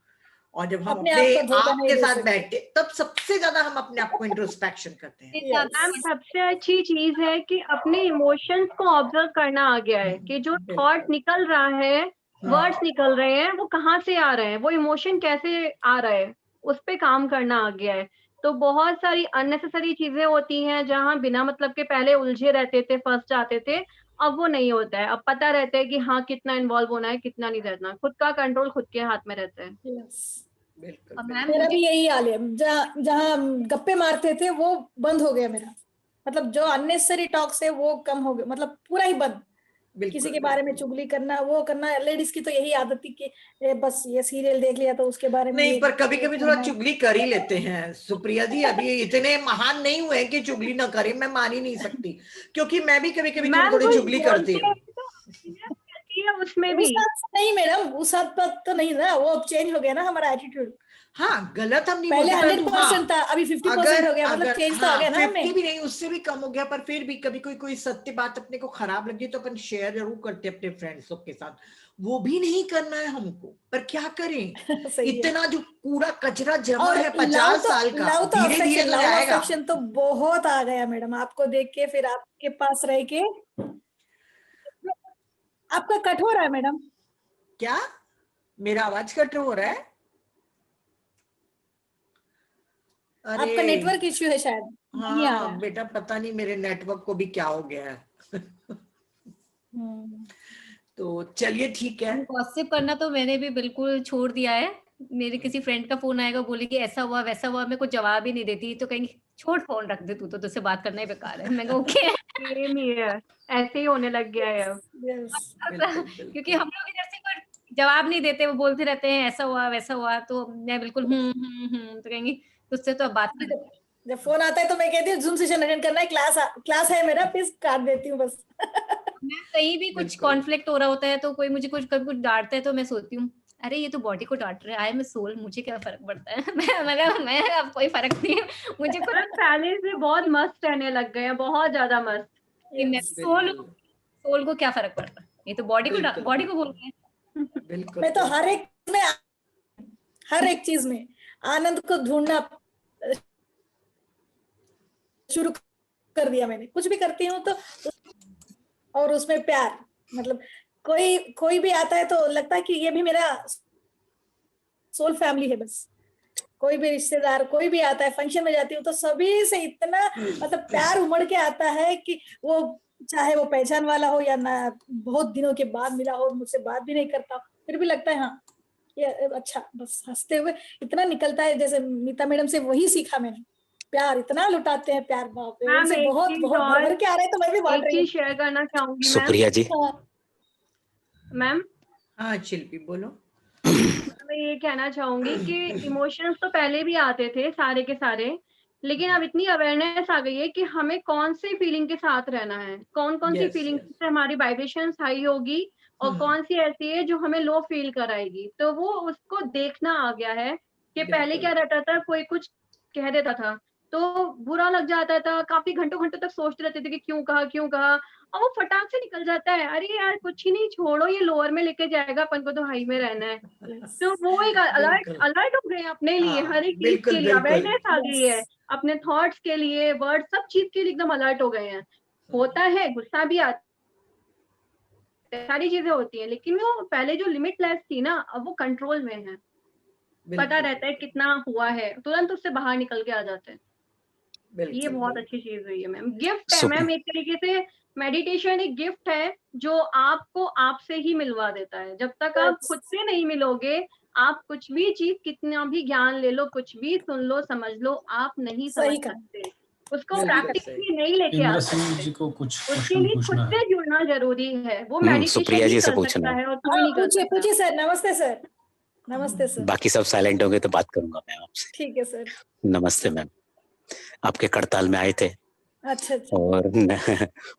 और जब हम अपने अपने आप को धोखा आप नहीं के दे साथ सकते। बैठते तब सबसे ज्यादा हम अपने आप को इंट्रोस्पेक्शन करते हैं। मैम सबसे अच्छी चीज है कि अपने इमोशंस को ऑब्जर्व करना आ गया है, कि जो थॉट निकल रहा है, वर्ड्स निकल रहे हैं, वो कहाँ से आ रहे हैं, वो इमोशन कैसे आ रहा है, उस पे काम करना आ गया है। तो बहुत सारी अननेसेसरी चीजें होती हैं जहाँ बिना मतलब के पहले उलझे रहते थे, फंस जाते थे, अब वो नहीं होता है। अब पता रहता है कि हाँ कितना इन्वॉल्व होना है, कितना नहीं रहना, खुद का कंट्रोल खुद के हाथ में रहता है। बिल्कुल मैम बिल्कुल। मेरा भी यही हाल है। जहाँ गप्पे मारते थे वो बंद हो गया मेरा, मतलब जो अननेसेसरी टॉक्स है वो कम हो गया, मतलब पूरा ही बंद। किसी के बारे में चुगली करना, वो करना, लेडीज की तो यही आदत थी कि बस ये सीरियल देख लिया तो उसके बारे में नहीं, ये पर कभी कभी थोड़ा करना। चुगली कर ही लेते हैं सुप्रिया जी। अभी इतने महान नहीं हुए कि चुगली ना करें, मैं मान ही नहीं सकती, क्योंकि मैं भी कभी कभी थोड़ी मैम थोड़ी कुछ चुगली करती बोलते हूँ। हैं तो करती है उसमें उस भी। हद से नहीं मैडम, उस हद तक तो नहीं ना, वो चेंज हो गया ना हमारा एटीट्यूड। हाँ, गलत हम नहीं पहले बोलते, परंतु 100% हाँ, था, अभी 50% अगर हो गया, मतलब अगर चेंज तो आ हाँ गया ना हमें। 50 भी नहीं, उससे भी कम हो गया, पर फिर भी कभी कोई कोई सत्य बात अपने को खराब लगी तो अपन शेयर जरूर करते अपने फ्रेंड्स के साथ। वो भी नहीं करना है हमको, पर क्या करें, सही है। इतना जो कूड़ा कचरा जमा और है 50 साल का, धीरे धीरे तो लव जाएगा। अफेक्शन तो बहुत आ गया मैडम, आपको देख के, फिर आपके पास रह के आपका कट हो रहा है मैडम। क्या मेरा आवाज कट हो रहा है? अरे आपका नेटवर्क इश्यू है शायद, नहीं आ रहा हाँ है। बेटा, पता नहीं मेरे नेटवर्क को भी क्या हो गया है। तो चलिए ठीक है। गॉसिप करना तो मैंने भी बिल्कुल छोड़ दिया है। मेरे किसी फ्रेंड का फोन आएगा, बोलेगी ऐसा हुआ वैसा हुआ, मैं कुछ जवाब ही नहीं देती, तो कहेंगी छोड़ फोन रख दे, तू तो तुझसे बात करना ही बेकार है। मैं ओके। सेम ही है, ऐसे ही होने लग गया है अब। बिल्कुल क्योंकि बिल्कुल। हम लोग इधर से कोई जवाब नहीं देते, वो बोलते रहते हैं ऐसा हुआ वैसा हुआ, तो मैं बिल्कुल तो कहेंगी तुझसे तो अब बात नहीं। जब फोन आता है तो मैं कहती हूँ जूम सेशन अटेंड करना है, क्लास है मेरा, प्लीज काट देती हूँ बस। मैं कहीं भी कुछ बिल्कुल। कॉन्फ्लिक्ट हो रहा होता है तो कोई मुझे कुछ कभी कुछ डांटता है तो मैं सोचती हूँ अरे ये तो बॉडी को डांट रहा है, आई एम सोल, मुझे क्या फर्क पड़ता है। मैं अब कोई फर्क नहीं है मुझे कुछ। मैम पहले से बहुत मस्त रहने लग गए हैं, बहुत ज्यादा मस्त। मैं सोल हूँ, सोल को क्या फर्क पड़ता है, ये तो बॉडी को बोल रहे हैं। बिल्कुल। मैं तो हर एक चीज में आनंद को ढूंढना शुरू कर दिया मैंने। कुछ भी करती हूँ तो, और उसमें प्यार, मतलब कोई भी आता है तो लगता है कि ये भी मेरा सोल फैमिली है बस। कोई भी रिश्तेदार कोई भी आता है, फंक्शन में जाती हूँ तो सभी से इतना मतलब प्यार उमड़ के आता है कि वो चाहे वो पहचान वाला हो या ना, बहुत दिनों के बाद मिला हो, मुझसे बात भी नहीं करता, फिर भी लगता है हाँ ये अच्छा, बस हंसते हुए इतना निकलता है। जैसे मीता मैडम से वही सीखा मैंने, प्यार इतना लुटाते हैं, प्यार बाप रे, मैम उनसे एक बहुत चीज बहुत भर और, भर के आ रहे हैं तो मैं भी बांट एक रही चीज शेयर करना चाहूंगी मैम। सुप्रिया जी। हूँ। मैम हाँ शिल्पी बोलो। मैं ये कहना चाहूँगी कि इमोशंस तो पहले भी आते थे सारे के सारे, लेकिन अब इतनी अवेयरनेस आ गई है कि हमें कौन-सी फीलिंग के साथ रहना है, कौन-कौन सी यस, फीलिंग यस। से हमारी वाइब्रेशंस हाई होगी और हुँ, कौन-सी ऐसी है जो हमें लो फील कराएगी। तो वो उसको देखना आ गया है कि पहले बिल्कुल। क्या रहता था, कोई कुछ कह देता था, तो बुरा लग जाता था, काफ़ी घंटों-घंटों तक सोचते रहते थे कि क्यों कहा, क्यों कहा? और वो फटाक से निकल जाता है, अरे यार कुछ ही नहीं, छोड़ो, ये लोअर में लेके जाएगा, अपन को तो हाई में रहना है। यस, तो वो एक अलर्ट बिल्कुल। अलर्ट हो गए हैं अपने लिए, हर हाँ, एक चीज़ बिल्कुल, के लिए बिल्कुल। अवेयरनेस आ गई है, यस, अपने थॉट्स के लिए, वर्ड सब चीज़ के लिए एकदम अलर्ट हो गए हैं। होता है, गुस्सा भी आता है, सारी चीज़ें होती हैं, लेकिन वो पहले जो लिमिटलेस थी ना, अब वो कंट्रोल में है। पता बिल्कुल, रहता है बिल्कुल। कितना हुआ है, तुरंत उससे बाहर निकल के आ जाते हैं। ये बिल्कुल, बहुत अच्छी बिल्कुल। चीज़ हुई है मैम। गिफ्ट है सुप्र मैम, एक तरीके से मेडिटेशन एक गिफ्ट है, जो आपको आपसे ही मिलवा देता है। जब तक आप यस, खुद से नहीं मिलोगे, आप कुछ भी चीज़, कितना भी ज्ञान ले लो, कुछ भी सुन लो, समझ लो, आप नहीं समझ सही कहा। सकते। उसको बिल्कुल सही। प्रैक्टिकली नहीं लेके आ इंद्र सिंह सकते। जी को कुछ उसके क्वेश्चन लिए खुद पूछना है। से जुड़ना ज़रूरी है। वो मेडिटेशन सुप्रिया ही जी से कर पूछना सकता है। है और कोई हाँ, नहीं कर पूछिए, सकता। पूछिए सर। नमस्ते सर। नमस्ते सर। बाकी सब साइलेंट होंगे तो बात करूंगा मैं आपसे। ठीक है सर। नमस्ते मैम, आपके करताल में आए थे अच्छा, अच्छा, और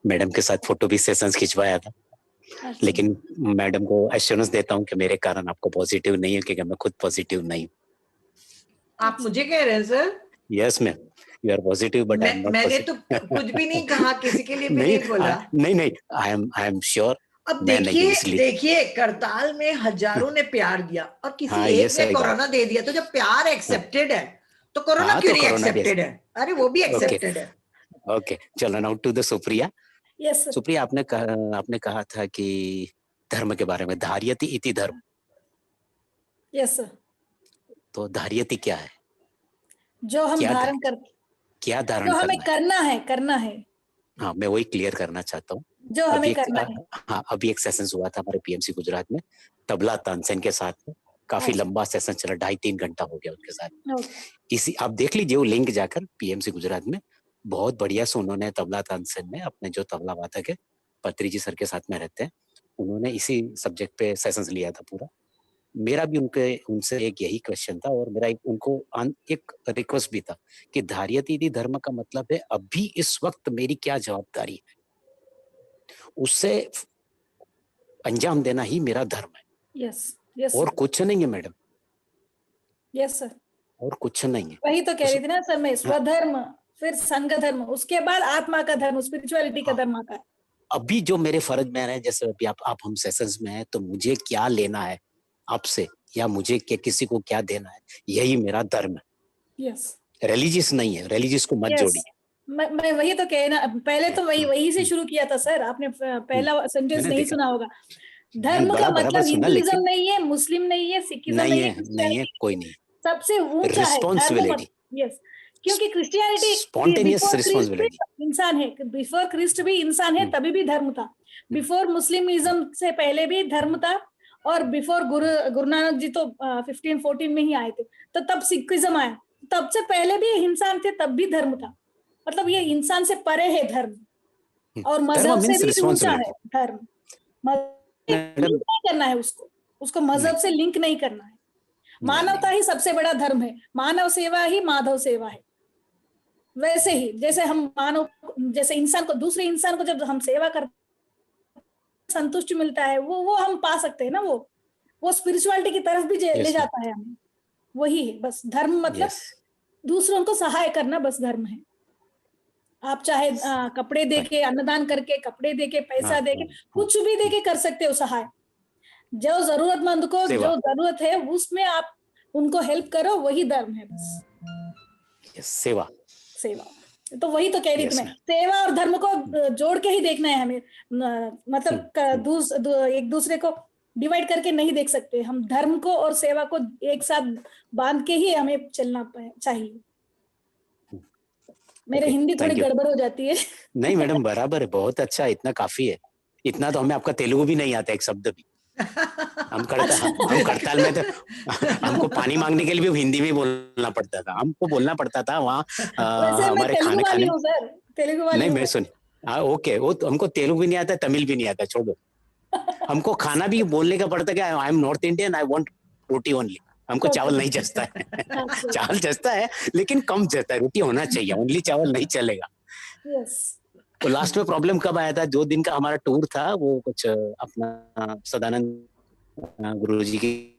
मैडम के साथ फोटो भी सेशंस खिंचवाया था, अच्छा। लेकिन मैडम को एश्योरेंस देता हूँ कि मेरे कारण आपको पॉजिटिव नहीं है, क्योंकि मैं खुद पॉजिटिव नहीं हूँ। आप मुझे कह रहे हैं sir? Yes ma'am, you are positive but I am not मैंने तो पॉजिटिव। कुछ भी नहीं कहा, किसी के लिए भी नहीं, नहीं बोला। नहीं, आई एम श्योर। अब मैं नहीं हूँ देखिए, इसलिए। देखिए करताल में हजारों ने प्यार दिया और किसी हाँ, ये एक ने सही बात। कोरोना दे दिया, तो जब प्यार एक्सेप्टेड है तो कोरोना हाँ, क्यों तो नहीं कोरोना भी एक्सेप्टेड है? अरे वो भी ओके, एक्सेप्टेड है। ओके, चलो now to the Supriya. Yes sir. Supriya, आपने कहा था कि धर्म के बारे में, धार्यति इति धर्म, यस सर। तो धार्यति क्या है? जो हम क्या धारण कर क्या धारण जो हमें करना है? करना है, हाँ, मैं वही क्लियर करना चाहता हूँ। जो अभी हमें एक करना है। हाँ, अभी एक सेशन हुआ था हमारे पीएमसी गुजरात में, तबला तानसेन के साथ में, काफी अच्छा, लंबा सेशन चला, 2.5-3 घंटा हो गया उनके साथ। ओके। इसी आप देख लीजिए वो लिंक जाकर, पीएमसी गुजरात में बहुत बढ़िया से उन्होंने तबला तानसेन में अपने जो तबला वादक है पत्री जी सर के साथ में रहते हैं, उन्होंने इसी सब्जेक्ट पे सेशंस लिया था पूरा। मेरा भी उनसे एक यही क्वेश्चन था और मेरा एक रिक्वेस्ट भी था कि धार्यति इति धर्म का मतलब है अभी इस वक्त मेरी क्या जवाबदारी है, उससे अंजाम देना ही मेरा धर्म है, यस, यस और सर। कुछ नहीं है मैडम, यस सर। और कुछ नहीं है। वही तो कह रही थी ना सर मैं, हाँ, स्वधर्म, फिर संघ धर्म, उसके बाद आत्मा का धर्म, स्पिरिचुअलिटी का हाँ, धर्म आता है। अभी जो मेरे फर्ज में है, जैसे अभी आप हम सेशंस में हैं, तो मुझे क्या लेना है आपसे, या मुझे किसी को क्या देना है, यही मेरा धर्म है। यस, रिलीजियस नहीं है, रिलीजियस को मत यस। जोड़िए। मैं वही तो कह ना, पहले तो वही से शुरू किया था सर, आपने पहला सेंटेंस मैंने नहीं देखा, सुना होगा। नहीं, धर्म का बराबर मतलब सुना, हिंदुइज्म लेकिन नहीं है, मुस्लिम नहीं है, सिखिज्म नहीं नहीं है, है, नहीं है, क्रिश्चियनिटी, कोई नहीं। सबसे ऊंचा है धर्म रिस्पॉन्सिबिलिटी, मतलब। यस, क्योंकि क्रिश्चियनिटी स्पॉन्टेनियस बिफोर क्रिस्ट भी रिस्पॉन्सिबिलिटी। इंसान है, बिफोर क्रिस्ट भी इंसान है, तभी भी धर्म था। बिफोर मुस्लिमिज्म से पहले भी धर्म था, और बिफोर गुरु नानक जी तो 1514 में ही आए थे, तो तब सिखिज्म आया। तब से पहले भी इंसान थे, तब भी धर्म था। मतलब ये इंसान से परे है धर्म, और धर्म मजहब से मीन्स भी ऊंचा है रिस्पॉन्सिबिलिटी धर्म। Link madam. नहीं करना है उसको नहीं, मजहब से लिंक नहीं करना है। नहीं, मानवता नहीं, ही सबसे बड़ा धर्म है, मानव सेवा ही माधव सेवा है। वैसे ही जैसे हम जैसे इंसान को, दूसरे इंसान को जब हम सेवा करते संतुष्टि मिलता है, वो हम पा सकते हैं ना, वो स्पिरिचुअलिटी की तरफ भी ले यस जाता है हमें। वही है बस धर्म, मतलब यस, दूसरों को सहाय करना, बस धर्म है। आप चाहे कपड़े देके, अन्नदान करके, कपड़े देके, पैसा देके, कुछ भी देके कर सकते हो सहाय। जो जरूरतमंद को सेवा, जो जरूरत है उसमें आप उनको हेल्प करो, वही धर्म है बस। यस, सेवा, सेवा, तो वही तो कह रही थी यस मैं, मैम। सेवा और धर्म को जोड़ के ही देखना है हमें। मतलब एक दूसरे को डिवाइड करके नहीं देख सकते हम। धर्म को और सेवा को एक साथ बांध के ही हमें चलना चाहिए। मेरे हिंदी थोड़ी थैंक यू। गड़बड़ हो जाती है। नहीं मैडम, बराबर है, बहुत अच्छा, इतना काफी है। इतना तो हमें आपका तेलुगु भी नहीं आता एक शब्द भी। हम करताल में तो हमको पानी मांगने के लिए भी हिंदी में बोलना पड़ता था, हमको बोलना पड़ता था वहाँ वैसे मैं हमारे तेलुगु वाली खाने। हूँ सर, तेलुगु वाली नहीं, हूँ मैं मैं। सुन, हाँ ओके, वो तो हमको तेलुगु भी नहीं आता, तमिल भी नहीं आता, छोड़ो। हमको खाना भी बोलने का पड़ता है, I am north Indian, I want roti only, हमको चावल नहीं जचता है। अच्छा, चावल जचता है लेकिन कम जचता है, रोटी होना चाहिए, ओनली चावल नहीं चलेगा। यस। तो लास्ट में प्रॉब्लम कब आया था, 2 दिन का हमारा टूर था, वो कुछ अपना सदानंद गुरुजी की